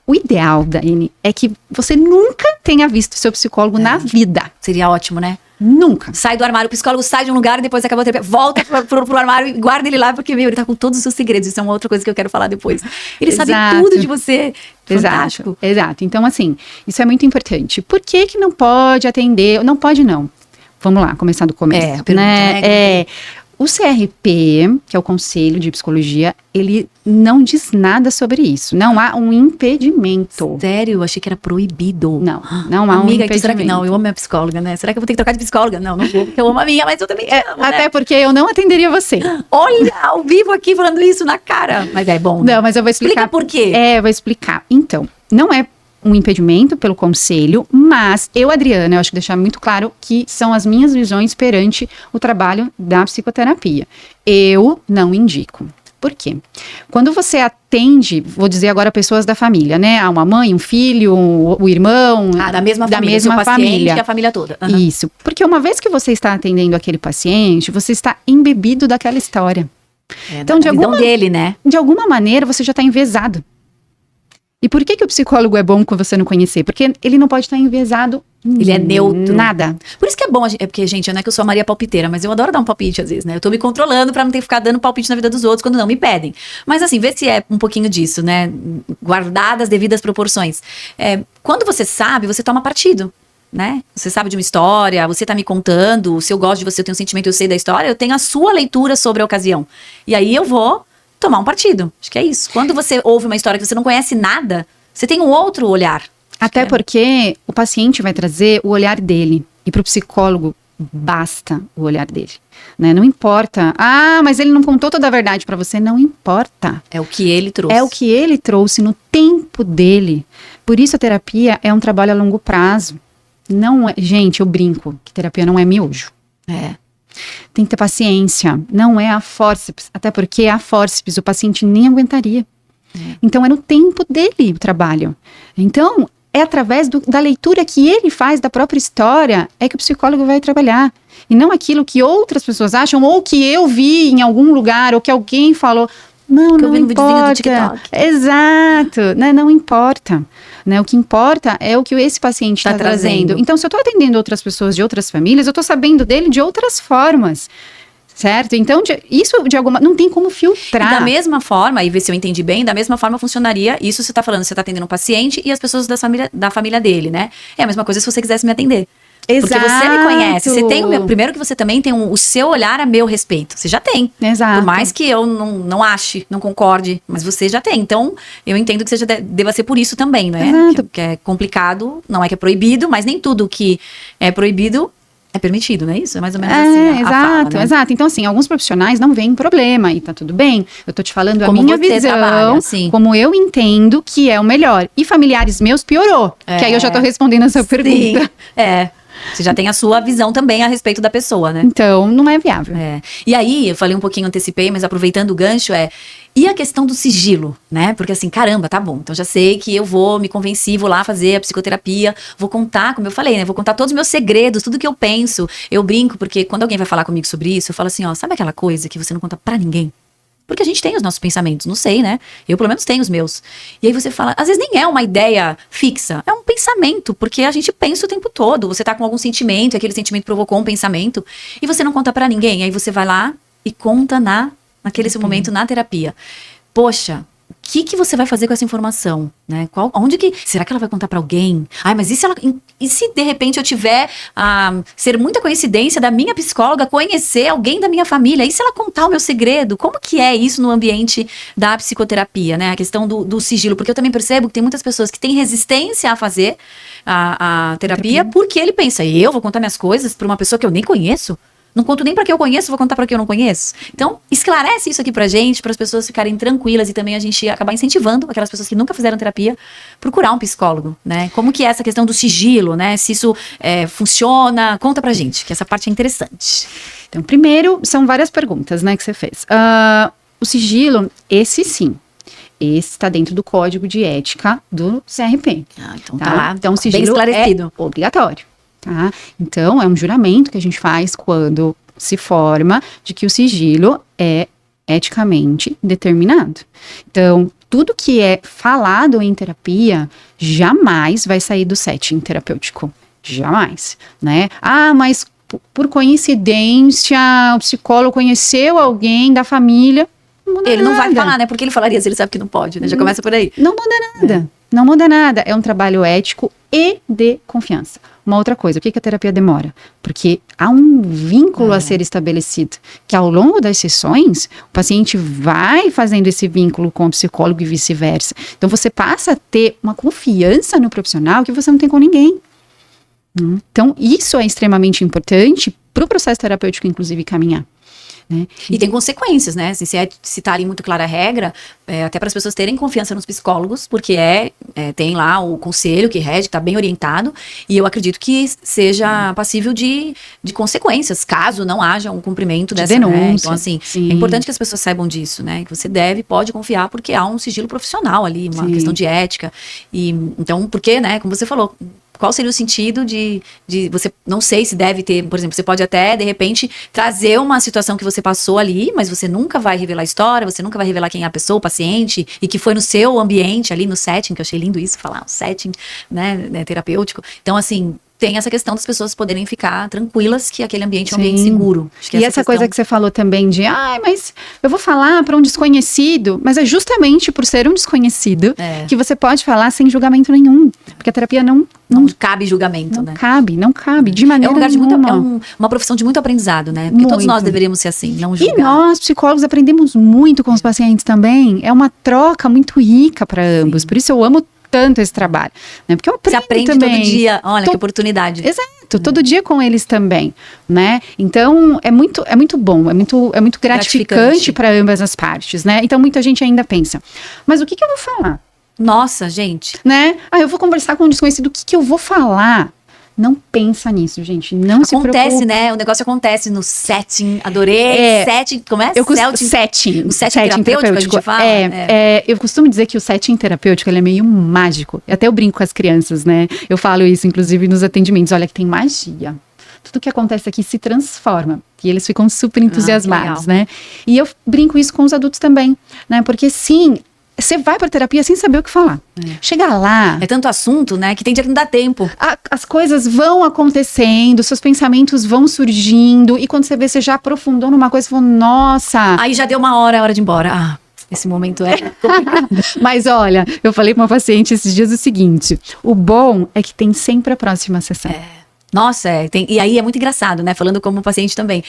Speaker 2: O ideal, Daiane, é que você nunca tenha visto seu psicólogo na vida.
Speaker 1: Seria ótimo, né?
Speaker 2: Nunca.
Speaker 1: Sai do armário, o psicólogo sai de um lugar e depois acabou a terapia, volta pro armário e guarda ele lá, porque, ele tá com todos os seus segredos. Isso é uma outra coisa que eu quero falar depois. Ele sabe tudo de você. Fantástico.
Speaker 2: Exato. Então, assim, isso é muito importante. Por que não pode atender? Não pode, não. Vamos lá, começar do começo. O CRP, que é o Conselho de Psicologia, ele não diz nada sobre isso. Não há um impedimento.
Speaker 1: Sério? Eu achei que era proibido.
Speaker 2: Não há um impedimento.
Speaker 1: Será que não? Eu amo minha psicóloga, né? Será que eu vou ter que trocar de psicóloga? Não vou, porque eu amo a minha, mas eu também amo,
Speaker 2: até né? Porque eu não atenderia você.
Speaker 1: Olha, ao vivo aqui falando isso na cara. Mas é bom, né?
Speaker 2: Não, mas eu vou explicar.
Speaker 1: Explica por quê.
Speaker 2: Eu vou explicar. Então, não é um impedimento pelo conselho, mas eu, Adriana, eu acho que deixar muito claro que são as minhas visões perante o trabalho da psicoterapia. Eu não indico. Por quê? Quando você atende, vou dizer agora pessoas da família, né? Uma mãe, um filho, o irmão.
Speaker 1: Da mesma família, seu paciente e a família toda.
Speaker 2: Uhum. Isso. Porque uma vez que você está atendendo aquele paciente, você está embebido daquela história.
Speaker 1: Então, de
Speaker 2: alguma maneira, você já está enviesado. E por que o psicólogo é bom com você não conhecer? Porque ele não pode estar enviesado.
Speaker 1: Ele é neutro.
Speaker 2: Nada.
Speaker 1: Por isso que é bom, porque, gente, não é que eu sou a Maria palpiteira, mas eu adoro dar um palpite às vezes, né? Eu tô me controlando pra não ter que ficar dando palpite na vida dos outros quando não me pedem. Mas assim, vê se é um pouquinho disso, né? Guardadas as devidas proporções. Quando você sabe, você toma partido, né? Você sabe de uma história, você tá me contando, se eu gosto de você, eu tenho um sentimento, eu sei da história, eu tenho a sua leitura sobre a ocasião. E aí eu vou tomar um partido. Acho que é isso. Quando você ouve uma história que você não conhece nada, você tem um outro olhar.
Speaker 2: Até porque o paciente vai trazer o olhar dele. E para o psicólogo, basta o olhar dele. Né? Não importa. Ah, mas ele não contou toda a verdade para você. Não importa.
Speaker 1: É o que ele trouxe.
Speaker 2: É o que ele trouxe no tempo dele. Por isso a terapia é um trabalho a longo prazo. Não é, gente, eu brinco que terapia não é miojo. Tem que ter paciência. Não é a fórceps. Até porque a fórceps o paciente nem aguentaria. Então é no tempo dele o trabalho. Então é através da leitura que ele faz da própria história é que o psicólogo vai trabalhar. E não aquilo que outras pessoas acham ou que eu vi em algum lugar ou que alguém falou. Não, não importa. Exato, né? Não importa. Né? O que importa é o que esse paciente está trazendo. Então, se eu estou atendendo outras pessoas de outras famílias, eu estou sabendo dele de outras formas. Certo? Então, isso de alguma... Não tem como filtrar.
Speaker 1: E da mesma forma, e ver se eu entendi bem, da mesma forma funcionaria, isso você está falando, você está atendendo um paciente e as pessoas da família dele, né? É a mesma coisa se você quisesse me atender.
Speaker 2: Exato.
Speaker 1: Porque você me conhece, você tem primeiro que você também tem o seu olhar a meu respeito, você já tem.
Speaker 2: Exato.
Speaker 1: Por mais que eu não ache, não concorde, mas você já tem. Então, eu entendo que você já deva ser por isso também, não é?
Speaker 2: Exato.
Speaker 1: Que é complicado, não é que é proibido, mas nem tudo que é proibido é permitido, não é isso? É mais ou menos assim
Speaker 2: exato,
Speaker 1: fala, né?
Speaker 2: Exato. Então, assim, alguns profissionais não veem problema e tá tudo bem. Eu tô te falando a minha visão, como eu entendo que é o melhor. E familiares meus piorou, que aí eu já tô respondendo a sua pergunta.
Speaker 1: Você já tem a sua visão também a respeito da pessoa, né?
Speaker 2: Então, não é viável.
Speaker 1: E aí, eu falei um pouquinho, antecipei, mas aproveitando o gancho, e a questão do sigilo, né? Porque assim, caramba, tá bom, então já sei que eu me convenci, vou lá fazer a psicoterapia, vou contar, como eu falei, né? Vou contar todos os meus segredos, tudo que eu penso. Eu brinco, porque quando alguém vai falar comigo sobre isso, eu falo assim, ó, sabe aquela coisa que você não conta pra ninguém? Porque a gente tem os nossos pensamentos, não sei, né? Eu, pelo menos, tenho os meus. E aí você fala, às vezes nem é uma ideia fixa, é um pensamento, porque a gente pensa o tempo todo. Você tá com algum sentimento, e aquele sentimento provocou um pensamento, e você não conta pra ninguém. Aí você vai lá e conta naquele seu momento na terapia. Poxa, o que você vai fazer com essa informação, né? Será que ela vai contar pra alguém? Ai, mas e se de repente eu tiver ser muita coincidência da minha psicóloga conhecer alguém da minha família? E se ela contar o meu segredo? Como que é isso no ambiente da psicoterapia, né? A questão do sigilo, porque eu também percebo que tem muitas pessoas que têm resistência a fazer a terapia porque ele pensa, eu vou contar minhas coisas pra uma pessoa que eu nem conheço? Não conto nem pra quem eu conheço, vou contar pra quem eu não conheço. Então, esclarece isso aqui pra gente, para as pessoas ficarem tranquilas e também a gente acabar incentivando aquelas pessoas que nunca fizeram terapia, procurar um psicólogo, né? Como que é essa questão do sigilo, né? Se isso funciona, conta pra gente, que essa parte é interessante.
Speaker 2: Então, primeiro, são várias perguntas, né, que você fez. O sigilo, esse sim. Esse está dentro do código de ética do CRP.
Speaker 1: Então tá lá,
Speaker 2: então, o sigilo
Speaker 1: bem esclarecido.
Speaker 2: É obrigatório. Tá? Então, é um juramento que a gente faz quando se forma de que o sigilo é eticamente determinado. Então, tudo que é falado em terapia jamais vai sair do setting terapêutico. Jamais, né? Mas por coincidência, o psicólogo conheceu alguém da família. Não muda
Speaker 1: ele
Speaker 2: nada.
Speaker 1: Não vai falar, né? Porque ele falaria se ele sabe que não pode, né? Já começa por aí.
Speaker 2: Não muda nada. Não muda nada. É um trabalho ético e de confiança. Uma outra coisa, por que a terapia demora? Porque há um vínculo a ser estabelecido, que ao longo das sessões, o paciente vai fazendo esse vínculo com o psicólogo e vice-versa. Então, você passa a ter uma confiança no profissional que você não tem com ninguém. Então, isso é extremamente importante para o processo terapêutico, inclusive, caminhar. Né?
Speaker 1: E tem consequências, né? Se tá ali muito clara a regra, até para as pessoas terem confiança nos psicólogos, porque tem lá o conselho que rege, que tá bem orientado, e eu acredito que seja passível de consequências, caso não haja um cumprimento dessa denúncia. Né? Então, assim, é importante que as pessoas saibam disso, né? Que você pode confiar, porque há um sigilo profissional ali, uma questão de ética. E, então, porque, né, como você falou, qual seria o sentido de você, não sei se deve ter, por exemplo, você pode até, de repente, trazer uma situação que você passou ali, mas você nunca vai revelar a história, você nunca vai revelar quem é a pessoa, o paciente, e que foi no seu ambiente ali, no setting, que eu achei lindo isso, falar, o setting, né, terapêutico. Então, assim, tem essa questão das pessoas poderem ficar tranquilas que aquele ambiente é um ambiente seguro. Acho que
Speaker 2: e essa coisa que você falou também de, mas eu vou falar para um desconhecido, mas é justamente por ser um desconhecido que você pode falar sem julgamento nenhum, porque a terapia não
Speaker 1: cabe julgamento, né?
Speaker 2: Não cabe, de maneira nenhuma.
Speaker 1: Uma profissão de muito aprendizado, né? Porque todos nós deveríamos ser assim, não julgar.
Speaker 2: E nós, psicólogos, aprendemos muito com os pacientes também. É uma troca muito rica para ambos. Por isso eu amo tanto esse trabalho, né? Porque eu aprendo
Speaker 1: Você aprende
Speaker 2: também.
Speaker 1: todo dia. Olha, que oportunidade.
Speaker 2: Exato, todo dia com eles também, né? Então, é muito bom, é muito gratificante para ambas as partes, né? Então, muita gente ainda pensa, mas o que eu vou falar?
Speaker 1: Nossa, gente.
Speaker 2: Né? Eu vou conversar com um desconhecido, o que eu vou falar? Não pensa nisso, gente. Não se preocupe.
Speaker 1: Acontece, né? O negócio acontece no setting. Adorei. Setting. Como é?
Speaker 2: Setting.
Speaker 1: O setting terapêutico, a gente fala?
Speaker 2: Eu costumo dizer que o setting terapêutico ele é meio mágico. Até eu brinco com as crianças, né? Eu falo isso, inclusive, nos atendimentos. Olha, que tem magia. Tudo que acontece aqui se transforma. E eles ficam super entusiasmados, né? E eu brinco isso com os adultos também, né? Porque sim, você vai pra terapia sem saber o que falar. Chega lá.
Speaker 1: É tanto assunto, né? Que tem dia que não dá tempo.
Speaker 2: As coisas vão acontecendo, seus pensamentos vão surgindo. E quando você vê, você já aprofundou numa coisa e falou, nossa.
Speaker 1: Aí já deu uma hora, é hora de ir embora. Esse momento é complicado.
Speaker 2: Mas olha, eu falei pra uma paciente esses dias o seguinte: o bom é que tem sempre a próxima sessão.
Speaker 1: Nossa, e aí é muito engraçado, né? Falando como paciente também.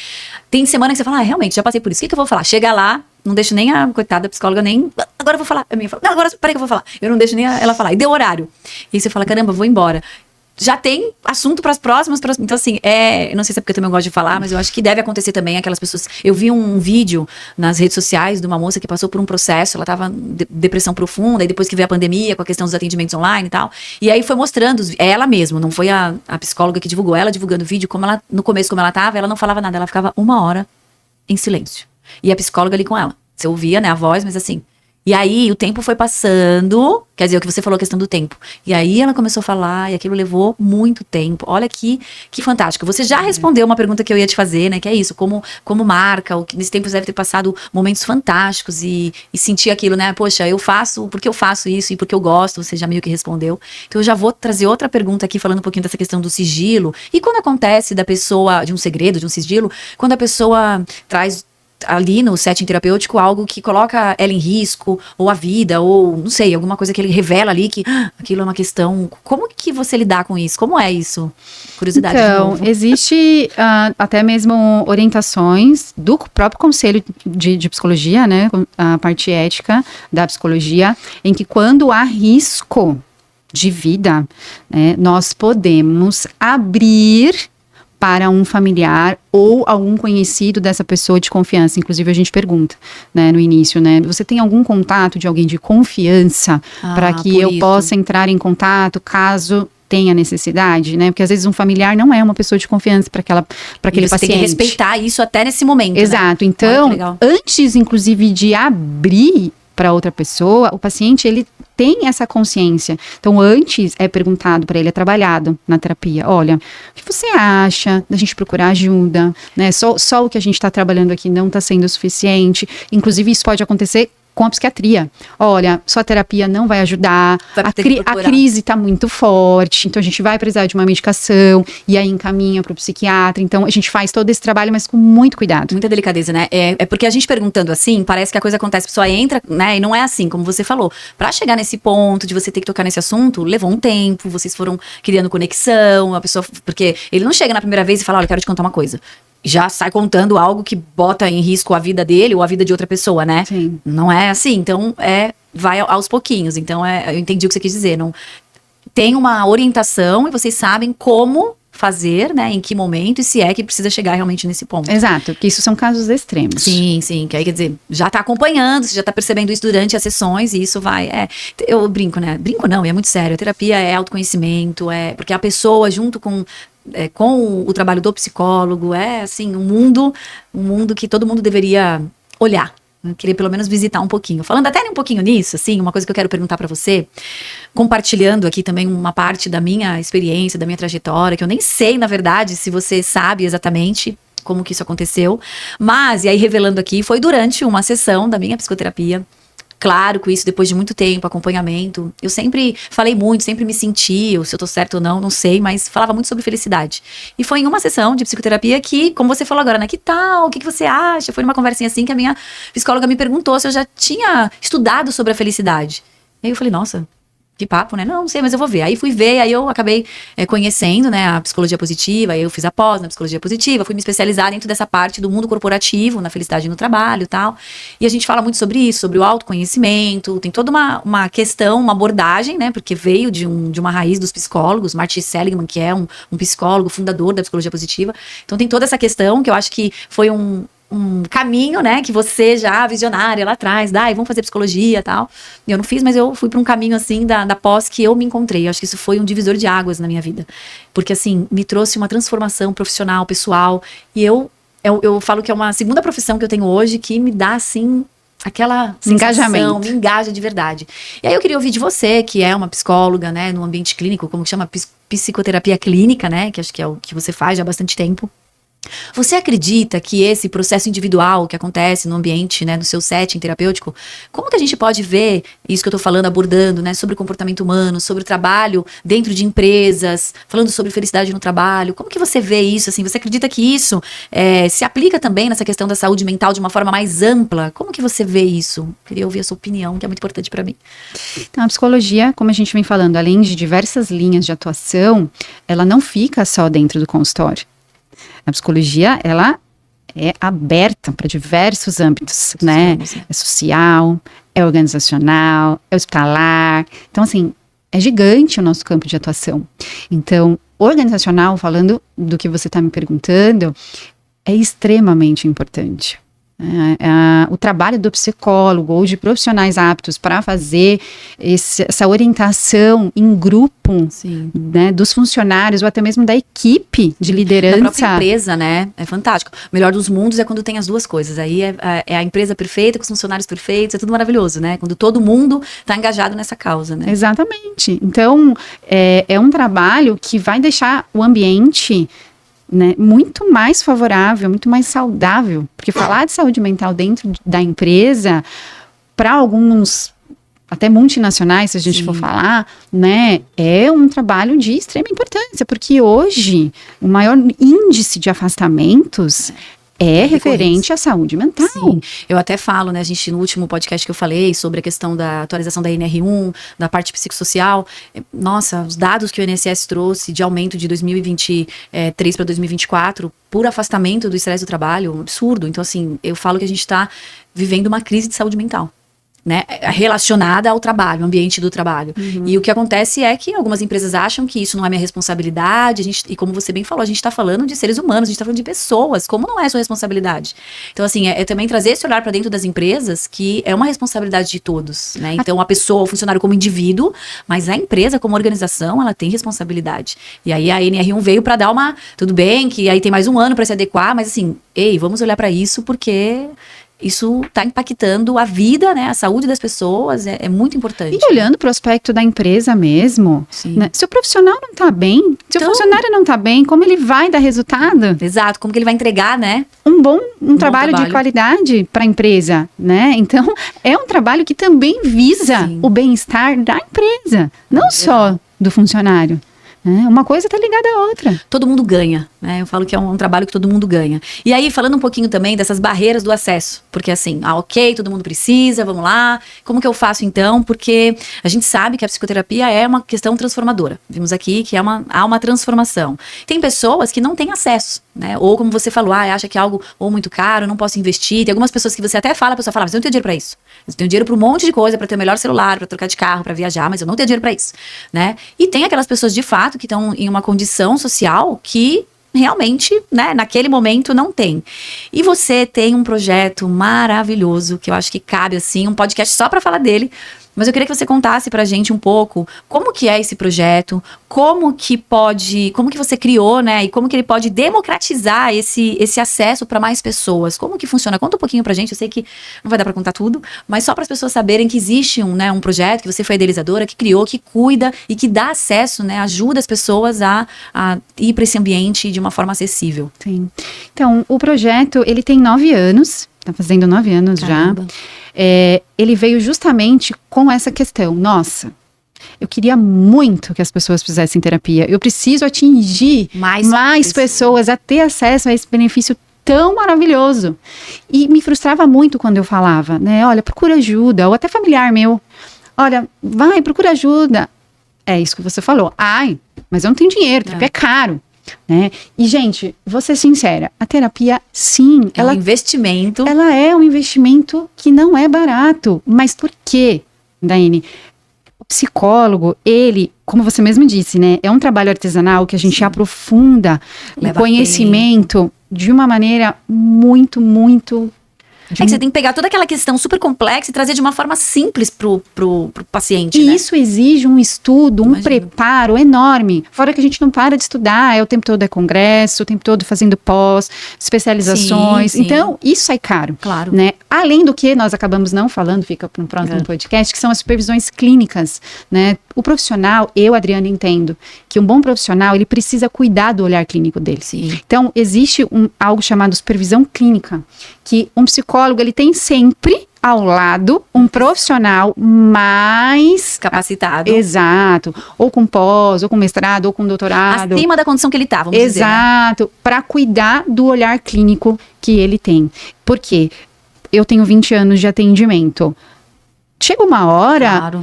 Speaker 1: Tem semana que você fala, realmente, já passei por isso. O que eu vou falar? Chega lá, não deixo nem a coitada psicóloga nem... Agora eu vou falar. A minha fala, não, agora, peraí que eu vou falar. Eu não deixo nem ela falar. E deu horário. E aí você fala, caramba, vou embora. Já tem assunto para as próximas. Então, assim, eu não sei se é porque eu também gosto de falar, mas eu acho que deve acontecer também aquelas pessoas. Eu vi um vídeo nas redes sociais de uma moça que passou por um processo, ela estava em depressão profunda, e depois que veio a pandemia, com a questão dos atendimentos online e tal. E aí foi mostrando, ela mesma, não foi a psicóloga que divulgou, ela divulgando o vídeo, como ela, no começo, como ela estava, ela não falava nada, ela ficava 1 hora em silêncio. E a psicóloga ali com ela. Você ouvia, né, a voz, mas assim. E aí o tempo foi passando, quer dizer, o que você falou, a questão do tempo. E aí ela começou a falar e aquilo levou muito tempo. Olha que fantástico. Você já respondeu uma pergunta que eu ia te fazer, né? Que é isso, como marca, nesse tempo você deve ter passado momentos fantásticos e sentir aquilo, né? Poxa, eu faço, porque eu faço isso e porque eu gosto, você já meio que respondeu. Então eu já vou trazer outra pergunta aqui, falando um pouquinho dessa questão do sigilo. E quando acontece da pessoa, de um segredo, de um sigilo, quando a pessoa traz ali no setting terapêutico algo que coloca ela em risco, ou a vida, ou não sei, alguma coisa que ele revela ali que aquilo é uma questão. Como que você lidar com isso? Como é isso? Curiosidade.
Speaker 2: Então, existe até mesmo orientações do próprio Conselho de Psicologia, né, a parte ética da psicologia, em que quando há risco de vida, né, nós podemos abrir para um familiar ou algum conhecido dessa pessoa de confiança. Inclusive, a gente pergunta, né, no início, né, você tem algum contato de alguém de confiança para que eu possa entrar em contato caso tenha necessidade, né? Porque às vezes um familiar não é uma pessoa de confiança para aquele paciente.
Speaker 1: Tem que respeitar isso até nesse momento.
Speaker 2: Exato. Né? Então, antes, inclusive, de abrir para outra pessoa, o paciente, ele tem essa consciência. Então, antes é perguntado para ele, é trabalhado na terapia. Olha, o que você acha da gente procurar ajuda? Né? Só o que a gente está trabalhando aqui não está sendo suficiente. Inclusive, isso pode acontecer com a psiquiatria. Olha, sua terapia não vai ajudar, a crise está muito forte, então a gente vai precisar de uma medicação, e aí encaminha para o psiquiatra. Então a gente faz todo esse trabalho, mas com muito cuidado.
Speaker 1: Muita delicadeza, né? É porque a gente perguntando assim, parece que a coisa acontece, a pessoa entra, né? E não é assim, como você falou. Para chegar nesse ponto de você ter que tocar nesse assunto, levou um tempo, vocês foram criando conexão, a pessoa, porque ele não chega na primeira vez e fala, olha, eu quero te contar uma coisa. Já sai contando algo que bota em risco a vida dele ou a vida de outra pessoa, né?
Speaker 2: Sim.
Speaker 1: Não é assim, então vai aos pouquinhos. Então eu entendi o que você quis dizer. Não, tem uma orientação e vocês sabem como fazer, né? Em que momento e se é que precisa chegar realmente nesse ponto.
Speaker 2: Exato, porque isso são casos extremos.
Speaker 1: Sim, que aí quer dizer, já tá acompanhando, você já tá percebendo isso durante as sessões e isso vai, eu brinco, né? Brinco não, e é muito sério, a terapia é autoconhecimento, porque a pessoa junto com o trabalho do psicólogo, assim, um mundo que todo mundo deveria olhar. Eu queria pelo menos visitar um pouquinho. Falando até um pouquinho nisso, assim, uma coisa que eu quero perguntar pra você, compartilhando aqui também uma parte da minha experiência, da minha trajetória, que eu nem sei, na verdade, se você sabe exatamente como que isso aconteceu, mas, e aí revelando aqui, foi durante uma sessão da minha psicoterapia. Claro, com isso, depois de muito tempo, acompanhamento, eu sempre falei muito, sempre me senti, se eu tô certo ou não sei, mas falava muito sobre felicidade. E foi em uma sessão de psicoterapia que, como você falou agora, né, que tal, o que você acha? Foi numa conversinha assim que a minha psicóloga me perguntou se eu já tinha estudado sobre a felicidade. E aí eu falei, nossa, Que papo, né? Não sei, mas eu vou ver. Aí fui ver, aí eu acabei conhecendo, né, a psicologia positiva, aí eu fiz a pós na psicologia positiva, fui me especializar dentro dessa parte do mundo corporativo, na felicidade no trabalho e tal. E a gente fala muito sobre isso, sobre o autoconhecimento, tem toda uma questão, uma abordagem, né, porque veio de uma raiz dos psicólogos, Martin Seligman, que é um psicólogo, fundador da psicologia positiva. Então tem toda essa questão que eu acho que foi um caminho, né, que você já, visionária lá atrás, vamos fazer psicologia e tal. Eu não fiz, mas eu fui para um caminho, assim, da pós que eu me encontrei. Eu acho que isso foi um divisor de águas na minha vida. Porque, assim, me trouxe uma transformação profissional, pessoal. E eu falo que é uma segunda profissão que eu tenho hoje que me dá, assim, aquela sensação, me engaja de verdade. E aí eu queria ouvir de você, que é uma psicóloga, né, no ambiente clínico, como que chama? Psicoterapia clínica, né, que acho que é o que você faz já há bastante tempo. Você acredita que esse processo individual que acontece no ambiente, né, no seu setting terapêutico, como que a gente pode ver isso que eu tô falando, abordando, né, sobre o comportamento humano, sobre o trabalho dentro de empresas, falando sobre felicidade no trabalho, como que você vê isso, assim, você acredita que isso se aplica também nessa questão da saúde mental de uma forma mais ampla? Como que você vê isso? Queria ouvir a sua opinião, que é muito importante para mim.
Speaker 2: Então, a psicologia, como a gente vem falando, além de diversas linhas de atuação, ela não fica só dentro do consultório. A psicologia, ela é aberta para diversos âmbitos, né? É social, é organizacional, é hospitalar. Então, assim, é gigante o nosso campo de atuação. Então, organizacional, falando do que você está me perguntando, é extremamente importante. O trabalho do psicólogo ou de profissionais aptos para fazer essa orientação em grupo, né, dos funcionários ou até mesmo da equipe de liderança.
Speaker 1: Da própria empresa, né? É fantástico. O melhor dos mundos é quando tem as duas coisas. Aí é a empresa perfeita, com os funcionários perfeitos, é tudo maravilhoso, né? Quando todo mundo está engajado nessa causa, né?
Speaker 2: Exatamente. Então, é um trabalho que vai deixar o ambiente, né, muito mais favorável, muito mais saudável, porque falar de saúde mental dentro da empresa, para alguns até multinacionais, se a gente for falar, né, é um trabalho de extrema importância, porque hoje o maior índice de afastamentos é referente à saúde mental.
Speaker 1: Sim, eu até falo, né, a gente no último podcast que eu falei sobre a questão da atualização da NR1, da parte psicossocial, nossa, os dados que o INSS trouxe de aumento de 2023 para 2024 por afastamento do estresse do trabalho, um absurdo. Então, assim, eu falo que a gente está vivendo uma crise de saúde mental, né, relacionada ao trabalho, ao ambiente do trabalho. E o que acontece é que algumas empresas acham que isso não é minha responsabilidade, e como você bem falou, a gente está falando de seres humanos, a gente está falando de pessoas, como não é sua responsabilidade? Então, assim, é também trazer esse olhar para dentro das empresas, que é uma responsabilidade de todos, né? Então, a pessoa, o funcionário como indivíduo, mas a empresa como organização, ela tem responsabilidade. E aí a NR1 veio para dar tudo bem, que aí tem mais um ano para se adequar, mas assim, vamos olhar para isso, porque isso está impactando a vida, né, a saúde das pessoas, é muito importante.
Speaker 2: E olhando para o aspecto da empresa mesmo, né, se o profissional não está bem, se o funcionário não está bem, como ele vai dar resultado?
Speaker 1: Exato, como que ele vai entregar, né?
Speaker 2: Um trabalho de qualidade para a empresa, né? Então, é um trabalho que também visa o bem-estar da empresa, não só do funcionário. Uma coisa está ligada à outra.
Speaker 1: Todo mundo ganha, né? Eu falo que é um trabalho que todo mundo ganha. E aí, falando um pouquinho também dessas barreiras do acesso. Porque assim, ok, todo mundo precisa, vamos lá. Como que eu faço então? Porque a gente sabe que a psicoterapia é uma questão transformadora. Vimos aqui que há uma transformação. Tem pessoas que não têm acesso, né? Ou como você falou, acha que é algo ou muito caro, não posso investir. Tem algumas pessoas que você até fala, a pessoa fala, mas eu não tenho dinheiro para isso. Eu tenho dinheiro para um monte de coisa, para ter o melhor celular, para trocar de carro, para viajar, mas eu não tenho dinheiro para isso, né? E tem aquelas pessoas de fato que estão em uma condição social que realmente, né, naquele momento não tem. E você tem um projeto maravilhoso, que eu acho que cabe, assim, um podcast só para falar dele. Mas eu queria que você contasse pra gente um pouco como que é esse projeto, como que você criou, né, e como que ele pode democratizar esse acesso para mais pessoas. Como que funciona? Conta um pouquinho pra gente, eu sei que não vai dar pra contar tudo, mas só para as pessoas saberem que existe um projeto, que você foi a idealizadora, que criou, que cuida e que dá acesso, né, ajuda as pessoas a ir para esse ambiente de uma forma acessível.
Speaker 2: Sim. Então, o projeto, ele tem 9 anos, tá fazendo 9 anos
Speaker 1: Caramba.
Speaker 2: Já. Ele veio justamente com essa questão. Nossa, eu queria muito que as pessoas fizessem terapia. Eu preciso atingir mais pessoas a ter acesso a esse benefício tão maravilhoso. E me frustrava muito quando eu falava, né? Olha, procura ajuda, ou até familiar meu. olha, vai, procura ajuda. É isso que você falou. Ai, mas eu não tenho dinheiro, terapia é caro. Né? E, gente, vou ser sincera, a terapia, sim,
Speaker 1: É um investimento.
Speaker 2: Ela é um investimento que não é barato. Mas por quê, Daiane? O psicólogo, ele, como você mesmo disse, né? É um trabalho artesanal que a gente aprofunda o conhecimento de uma maneira muito, muito...
Speaker 1: É que você tem que pegar toda aquela questão super complexa e trazer de uma forma simples pro paciente,
Speaker 2: E
Speaker 1: né?
Speaker 2: isso exige um estudo, um preparo enorme. Fora que a gente não para de estudar, o tempo todo é congresso, o tempo todo fazendo pós, especializações.
Speaker 1: Sim.
Speaker 2: Então, isso sai caro.
Speaker 1: Claro.
Speaker 2: Né? Além do que nós acabamos não falando, fica para um próximo podcast, que são as supervisões clínicas. Né? O profissional, eu, Adriana, entendo que um bom profissional, ele precisa cuidar do olhar clínico dele.
Speaker 1: Sim.
Speaker 2: Então, existe algo chamado supervisão clínica, que um psicólogo, ele tem sempre ao lado um profissional mais
Speaker 1: capacitado.
Speaker 2: Exato. Ou com pós, ou com mestrado, ou com doutorado.
Speaker 1: Acima da condição que ele tá, vamos dizer.
Speaker 2: Exato. Para cuidar do olhar clínico que ele tem. Por quê? Eu tenho 20 anos de atendimento. Chega uma hora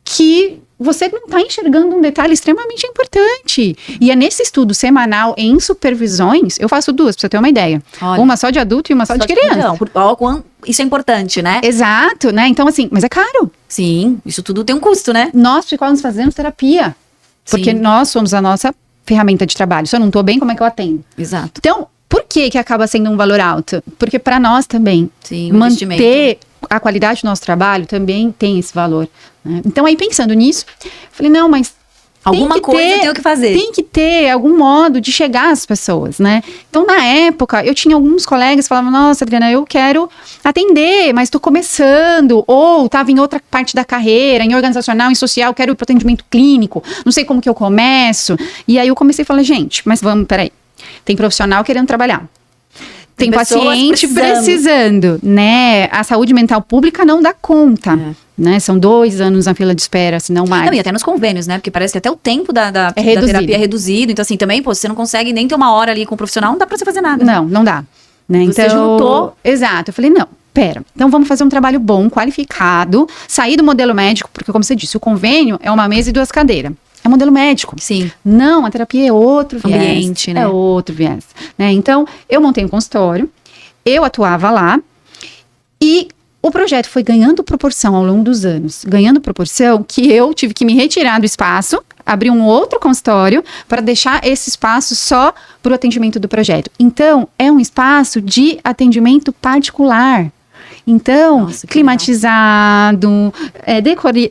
Speaker 2: que você não está enxergando um detalhe extremamente importante. E é nesse estudo semanal em supervisões, eu faço duas, para você ter uma ideia.
Speaker 1: Olha,
Speaker 2: uma só de adulto e uma só de criança.
Speaker 1: Isso é importante, né?
Speaker 2: Exato, né? Então, assim, mas é caro.
Speaker 1: Sim, isso tudo tem um custo, né?
Speaker 2: Nós, psicólogos, fazemos terapia. Porque nós somos a nossa ferramenta de trabalho. Se eu não estou bem, como é que eu atendo?
Speaker 1: Exato.
Speaker 2: Então, por que acaba sendo um valor alto? Porque para nós também, manter a qualidade do nosso trabalho também tem esse valor. Né? Então, aí pensando nisso, falei, não, mas
Speaker 1: alguma coisa tem que fazer.
Speaker 2: Tem que ter algum modo de chegar às pessoas, né? Então, na época, eu tinha alguns colegas que falavam, nossa, Adriana, eu quero atender, mas estou começando, ou estava em outra parte da carreira, em organizacional, em social, quero ir para o atendimento clínico, não sei como que eu começo. E aí eu comecei a falar, gente, mas vamos, peraí, tem profissional querendo trabalhar. Tem paciente precisando, né? A saúde mental pública não dá conta, né? São 2 anos na fila de espera, se não mais.
Speaker 1: Não, e até nos convênios, né? Porque parece que até o tempo da terapia é reduzido. Então, assim, também, pô, você não consegue nem ter uma hora ali com o profissional, não dá pra você fazer nada.
Speaker 2: Não, não dá. Né?
Speaker 1: Você
Speaker 2: então,
Speaker 1: juntou.
Speaker 2: Exato. Eu falei, não, pera. Então, vamos fazer um trabalho bom, qualificado, sair do modelo médico, porque, como você disse, o convênio é uma mesa e 2 cadeiras. É modelo médico.
Speaker 1: Sim.
Speaker 2: Não, a terapia é outro viés.
Speaker 1: Ambiente, né?
Speaker 2: É outro viés. Né? Então, eu montei um consultório, eu atuava lá e o projeto foi ganhando proporção ao longo dos anos. Ganhando proporção que eu tive que me retirar do espaço, abrir um outro consultório para deixar esse espaço só para o atendimento do projeto. Então, é um espaço de atendimento particular. Então, nossa, climatizado,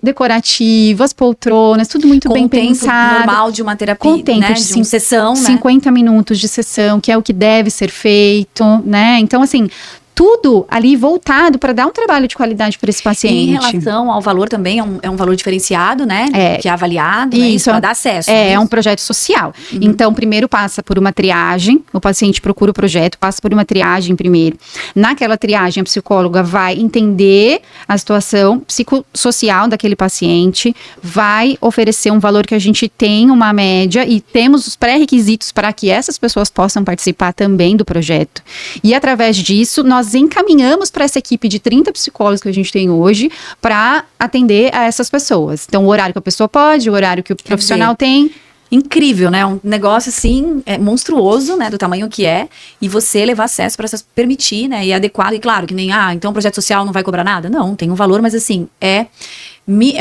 Speaker 2: decorativo, as poltronas, tudo muito bem pensado.
Speaker 1: Normal de uma terapia,
Speaker 2: com tempo
Speaker 1: né?
Speaker 2: de
Speaker 1: uma sessão,
Speaker 2: 50 minutos de sessão, que é o que deve ser feito, né? Então, assim, tudo ali voltado para dar um trabalho de qualidade para esse paciente.
Speaker 1: E em relação ao valor também, é um valor diferenciado, né? Que é avaliado, né? Isso para dar acesso.
Speaker 2: É um projeto social. Uhum. Então, primeiro passa por uma triagem, o paciente procura o projeto, passa por uma triagem primeiro. Naquela triagem, a psicóloga vai entender a situação psicossocial daquele paciente, vai oferecer um valor que a gente tem uma média e temos os pré-requisitos para que essas pessoas possam participar também do projeto. E através disso, nós encaminhamos para essa equipe de 30 psicólogos que a gente tem hoje para atender a essas pessoas. Então, o horário que a pessoa pode, o horário que o profissional tem.
Speaker 1: Incrível, né? Um negócio assim, monstruoso, né? Do tamanho que é. E você levar acesso para permitir, né? E adequado. E claro, que nem, então o projeto social não vai cobrar nada? Não, tem um valor, mas assim, é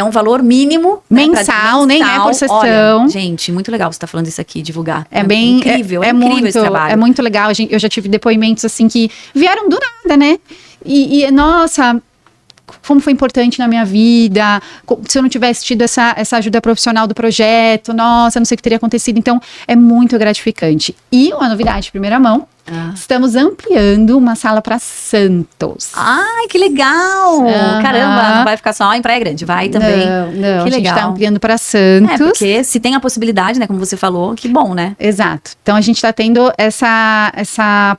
Speaker 1: um valor mínimo.
Speaker 2: Mensal, nem é por sessão.
Speaker 1: Olha, gente, muito legal você estar falando isso aqui, divulgar.
Speaker 2: É bem
Speaker 1: incrível, é incrível
Speaker 2: muito,
Speaker 1: esse trabalho.
Speaker 2: É muito legal. Eu já tive depoimentos assim que vieram do nada, né? E nossa, como foi importante na minha vida, se eu não tivesse tido essa ajuda profissional do projeto, nossa, não sei o que teria acontecido. Então, é muito gratificante. E uma novidade de primeira mão, estamos ampliando uma sala para Santos.
Speaker 1: Ai, que legal! Caramba, não vai ficar só em Praia Grande, vai também.
Speaker 2: Não,
Speaker 1: que
Speaker 2: a gente
Speaker 1: legal.
Speaker 2: está ampliando para Santos.
Speaker 1: Porque se tem a possibilidade, né, como você falou, que bom, né?
Speaker 2: Exato. Então, a gente está tendo essa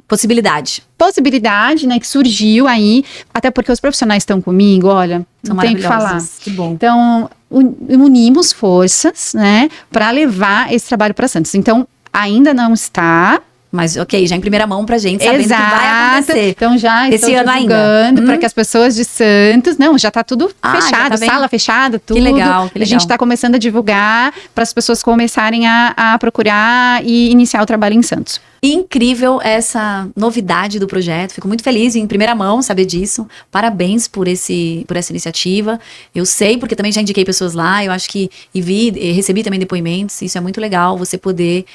Speaker 2: possibilidade, né, que surgiu aí, até porque os profissionais estão comigo, olha, não tem o que falar.
Speaker 1: Que bom.
Speaker 2: Então, unimos forças, né, para levar esse trabalho para Santos. Então, ainda não está
Speaker 1: Mas ok, já em primeira mão pra gente, sabendo
Speaker 2: Exato.
Speaker 1: que vai acontecer.
Speaker 2: Então já
Speaker 1: Esse
Speaker 2: estou
Speaker 1: ano
Speaker 2: divulgando
Speaker 1: ainda.
Speaker 2: para que as pessoas de Santos, não, já tá tudo
Speaker 1: Já
Speaker 2: fechado,
Speaker 1: tá bem.
Speaker 2: sala fechada, tudo.
Speaker 1: Que legal, que
Speaker 2: A gente
Speaker 1: legal.
Speaker 2: está começando a divulgar para as pessoas começarem a procurar e iniciar o trabalho em Santos.
Speaker 1: Incrível essa novidade do projeto. Fico muito feliz em primeira mão saber disso. Parabéns por essa iniciativa. Eu sei, porque também já indiquei pessoas lá. Eu acho que recebi também depoimentos. Isso é muito legal, você poder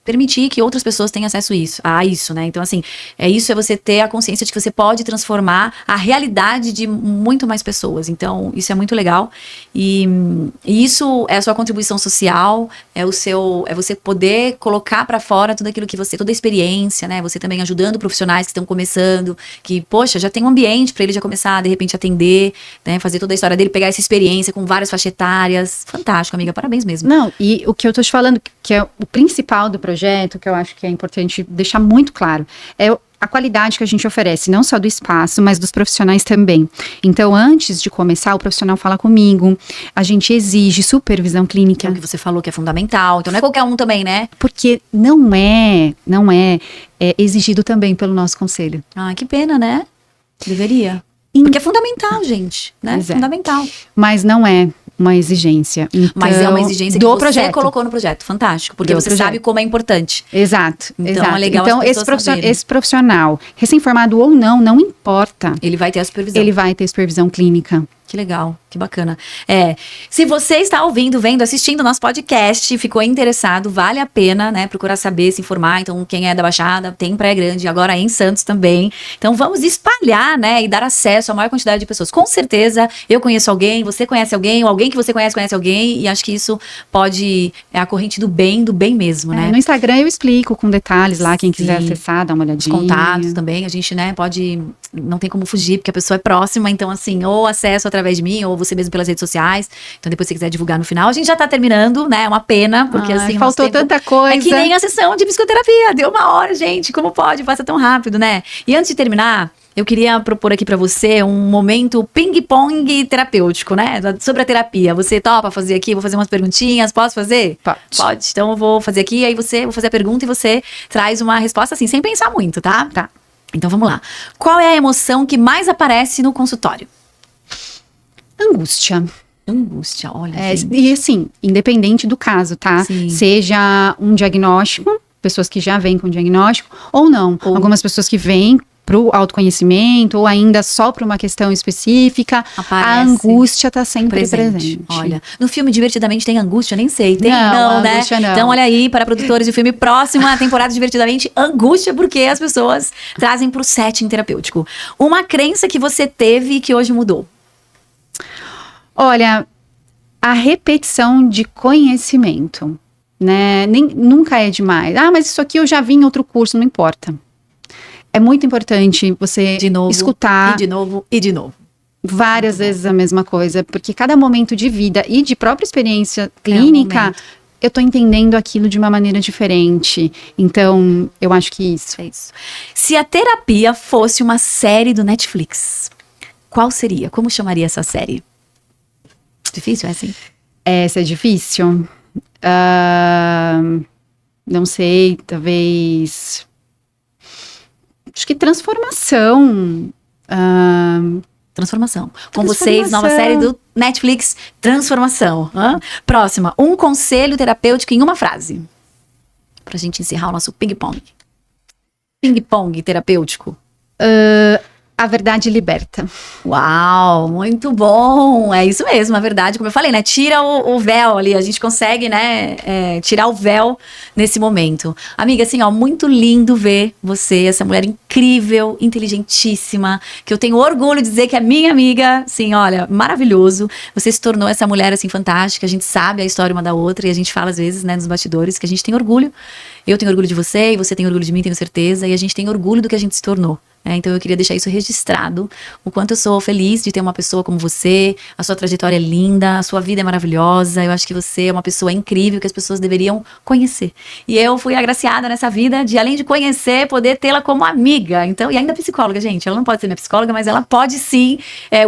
Speaker 1: permitir que outras pessoas tenham acesso a isso, né? Então, assim, isso é você ter a consciência de que você pode transformar a realidade de muito mais pessoas. Então, isso é muito legal. E isso é a sua contribuição social, é você poder colocar pra fora tudo aquilo que toda a experiência, né? Você também ajudando profissionais que estão começando, que, poxa, já tem um ambiente pra ele já começar, de repente, atender, né? Fazer toda a história dele, pegar essa experiência com várias faixas etárias. Fantástico, amiga, parabéns mesmo.
Speaker 2: Não, e o que eu tô te falando, que é o principal do projeto, que eu acho que é importante deixar muito claro, é a qualidade que a gente oferece, não só do espaço, mas dos profissionais também. Então, antes de começar, o profissional fala comigo, a gente exige supervisão clínica.
Speaker 1: Que é o que você falou que é fundamental. Então, não é qualquer um também, né?
Speaker 2: Porque não é exigido também pelo nosso conselho.
Speaker 1: Ah, que pena, né? Deveria. Porque é fundamental, gente, né?
Speaker 2: Pois é.
Speaker 1: Fundamental.
Speaker 2: Mas não é uma exigência. Então,
Speaker 1: Mas é uma exigência que
Speaker 2: do
Speaker 1: você
Speaker 2: projeto.
Speaker 1: colocou no projeto. Fantástico. Porque
Speaker 2: Do
Speaker 1: você
Speaker 2: projeto.
Speaker 1: sabe como é importante.
Speaker 2: Exato,
Speaker 1: Então,
Speaker 2: exato.
Speaker 1: é legal
Speaker 2: Então,
Speaker 1: as pessoas saberem.
Speaker 2: esse profissional, recém-formado ou não importa.
Speaker 1: Ele vai ter a supervisão.
Speaker 2: Ele vai ter supervisão clínica.
Speaker 1: Que legal, que bacana. Se você está ouvindo, vendo, assistindo o nosso podcast, ficou interessado, vale a pena, né, procurar saber, se informar. Então, quem é da Baixada, tem Praia Grande, agora em Santos também. Então, vamos espalhar, né, e dar acesso à maior quantidade de pessoas. Com certeza, eu conheço alguém, você conhece alguém, ou alguém que você conhece alguém, e acho que isso é a corrente do bem mesmo, né?
Speaker 2: No Instagram eu explico com detalhes lá, quem quiser acessar, dá uma
Speaker 1: Os
Speaker 2: olhadinha.
Speaker 1: contatos também, a gente, né, não tem como fugir, porque a pessoa é próxima, então assim, ou acesso através de mim, ou você mesmo pelas redes sociais, então depois se quiser divulgar no final, a gente já tá terminando, né, é uma pena, porque assim...
Speaker 2: Faltou tanta coisa.
Speaker 1: É que nem a sessão de psicoterapia, deu 1 hora, gente, como pode, passa tão rápido, né? E antes de terminar, eu queria propor aqui pra você um momento ping-pong terapêutico, né? Sobre a terapia. Você topa fazer aqui? Vou fazer umas perguntinhas. Posso fazer? Pode. Então eu vou fazer aqui, aí vou fazer a pergunta e você traz uma resposta assim, sem pensar muito, tá?
Speaker 2: Tá.
Speaker 1: Então vamos lá. Qual é a emoção que mais aparece no consultório?
Speaker 2: Angústia.
Speaker 1: Angústia, olha.
Speaker 2: E assim, independente do caso, tá?
Speaker 1: Sim.
Speaker 2: Seja um diagnóstico, pessoas que já vêm com diagnóstico, ou não. Algumas pessoas que vêm para o autoconhecimento, ou ainda só para uma questão específica,
Speaker 1: Aparece.
Speaker 2: A angústia está sempre presente.
Speaker 1: Olha, no filme Divertidamente tem angústia? Nem sei. Tem
Speaker 2: não,
Speaker 1: né?
Speaker 2: Angústia não.
Speaker 1: Então olha aí, para produtores de filme, próxima temporada de Divertidamente, angústia, porque as pessoas trazem para o setting terapêutico. Uma crença que você teve e que hoje mudou?
Speaker 2: Olha, a repetição de conhecimento, né? Nunca é demais. Mas isso aqui eu já vi em outro curso, não importa. É muito importante você escutar.
Speaker 1: E de novo, e de novo.
Speaker 2: Várias vezes a mesma coisa, porque cada momento de vida e de própria experiência clínica, eu tô entendendo aquilo de uma maneira diferente. Então, eu acho que isso.
Speaker 1: É isso. Se a terapia fosse uma série do Netflix, qual seria? Como chamaria essa série? Difícil, é assim?
Speaker 2: Essa é difícil? Não sei, talvez... Acho que transformação.
Speaker 1: Transformação. Com vocês, nova série do Netflix, Transformação. Próxima, um conselho terapêutico em uma frase. Pra gente encerrar o nosso ping-pong. Ping-pong terapêutico.
Speaker 2: A verdade liberta.
Speaker 1: Uau, muito bom. É isso mesmo, a verdade, como eu falei, né? Tira o véu ali, a gente consegue, né? Tirar o véu nesse momento. Amiga, assim, ó, muito lindo ver você, essa mulher incrível, inteligentíssima, que eu tenho orgulho de dizer que é minha amiga. Assim, olha, maravilhoso. Você se tornou essa mulher, assim, fantástica. A gente sabe a história uma da outra e a gente fala, às vezes, né, nos bastidores, que a gente tem orgulho. Eu tenho orgulho de você e você tem orgulho de mim, tenho certeza. E a gente tem orgulho do que a gente se tornou. Então eu queria deixar isso registrado, o quanto eu sou feliz de ter uma pessoa como você, a sua trajetória é linda, a sua vida é maravilhosa, eu acho que você é uma pessoa incrível que as pessoas deveriam conhecer. E eu fui agraciada nessa vida de, além de conhecer, poder tê-la como amiga, então, e ainda psicóloga, gente, ela não pode ser minha psicóloga, mas ela pode sim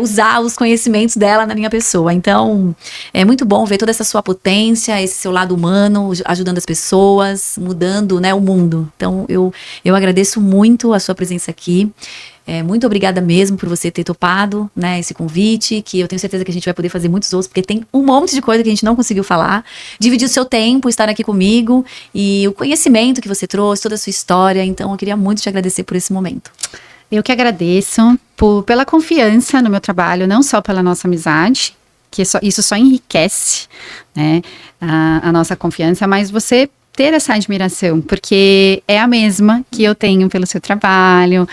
Speaker 1: usar os conhecimentos dela na minha pessoa. Então, é muito bom ver toda essa sua potência, esse seu lado humano, ajudando as pessoas, mudando mudando, né, o mundo. Então, eu agradeço muito a sua presença aqui. Muito obrigada mesmo por você ter topado, né, esse convite, que eu tenho certeza que a gente vai poder fazer muitos outros, porque tem um monte de coisa que a gente não conseguiu falar. Dividir o seu tempo, estar aqui comigo e o conhecimento que você trouxe, toda a sua história. Então, eu queria muito te agradecer por esse momento.
Speaker 2: Eu que agradeço pela confiança no meu trabalho, não só pela nossa amizade, que isso só enriquece, né, a nossa confiança, mas você ter essa admiração, porque é a mesma que eu tenho pelo seu trabalho,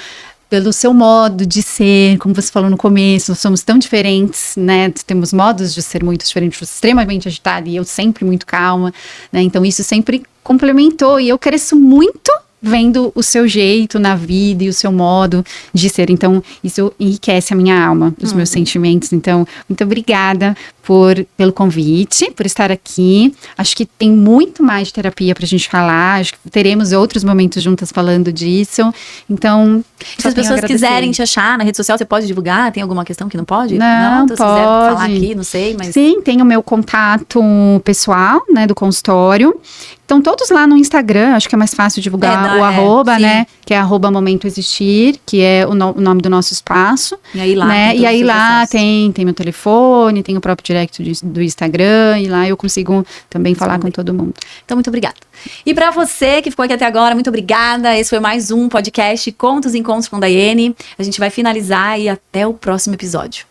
Speaker 2: pelo seu modo de ser, como você falou no começo, nós somos tão diferentes, né? Temos modos de ser muito diferentes, você extremamente agitada e eu sempre muito calma, né? Então isso sempre complementou e eu cresço muito vendo o seu jeito na vida e o seu modo de ser. Então, isso enriquece a minha alma, os meus sentimentos. Então, muito obrigada pelo convite, por estar aqui. Acho que tem muito mais de terapia pra gente falar. Acho que teremos outros momentos juntas falando disso. Então,
Speaker 1: se as pessoas quiserem te achar na rede social, você pode divulgar? Tem alguma questão que não pode?
Speaker 2: Não,
Speaker 1: então, se quiser falar aqui, não sei, mas...
Speaker 2: Sim, tem o meu contato pessoal, né, do consultório. Então, todos lá no Instagram, acho que é mais fácil divulgar o arroba, né? Que é @momento existir, que é o nome do nosso espaço.
Speaker 1: E aí lá,
Speaker 2: né? E aí lá tem meu telefone, tem o próprio direct do Instagram, e lá eu consigo também falar com todo mundo.
Speaker 1: Então, muito obrigada. E para você que ficou aqui até agora, muito obrigada. Esse foi mais um podcast Contos e Encontros com Daiane. A gente vai finalizar e até o próximo episódio.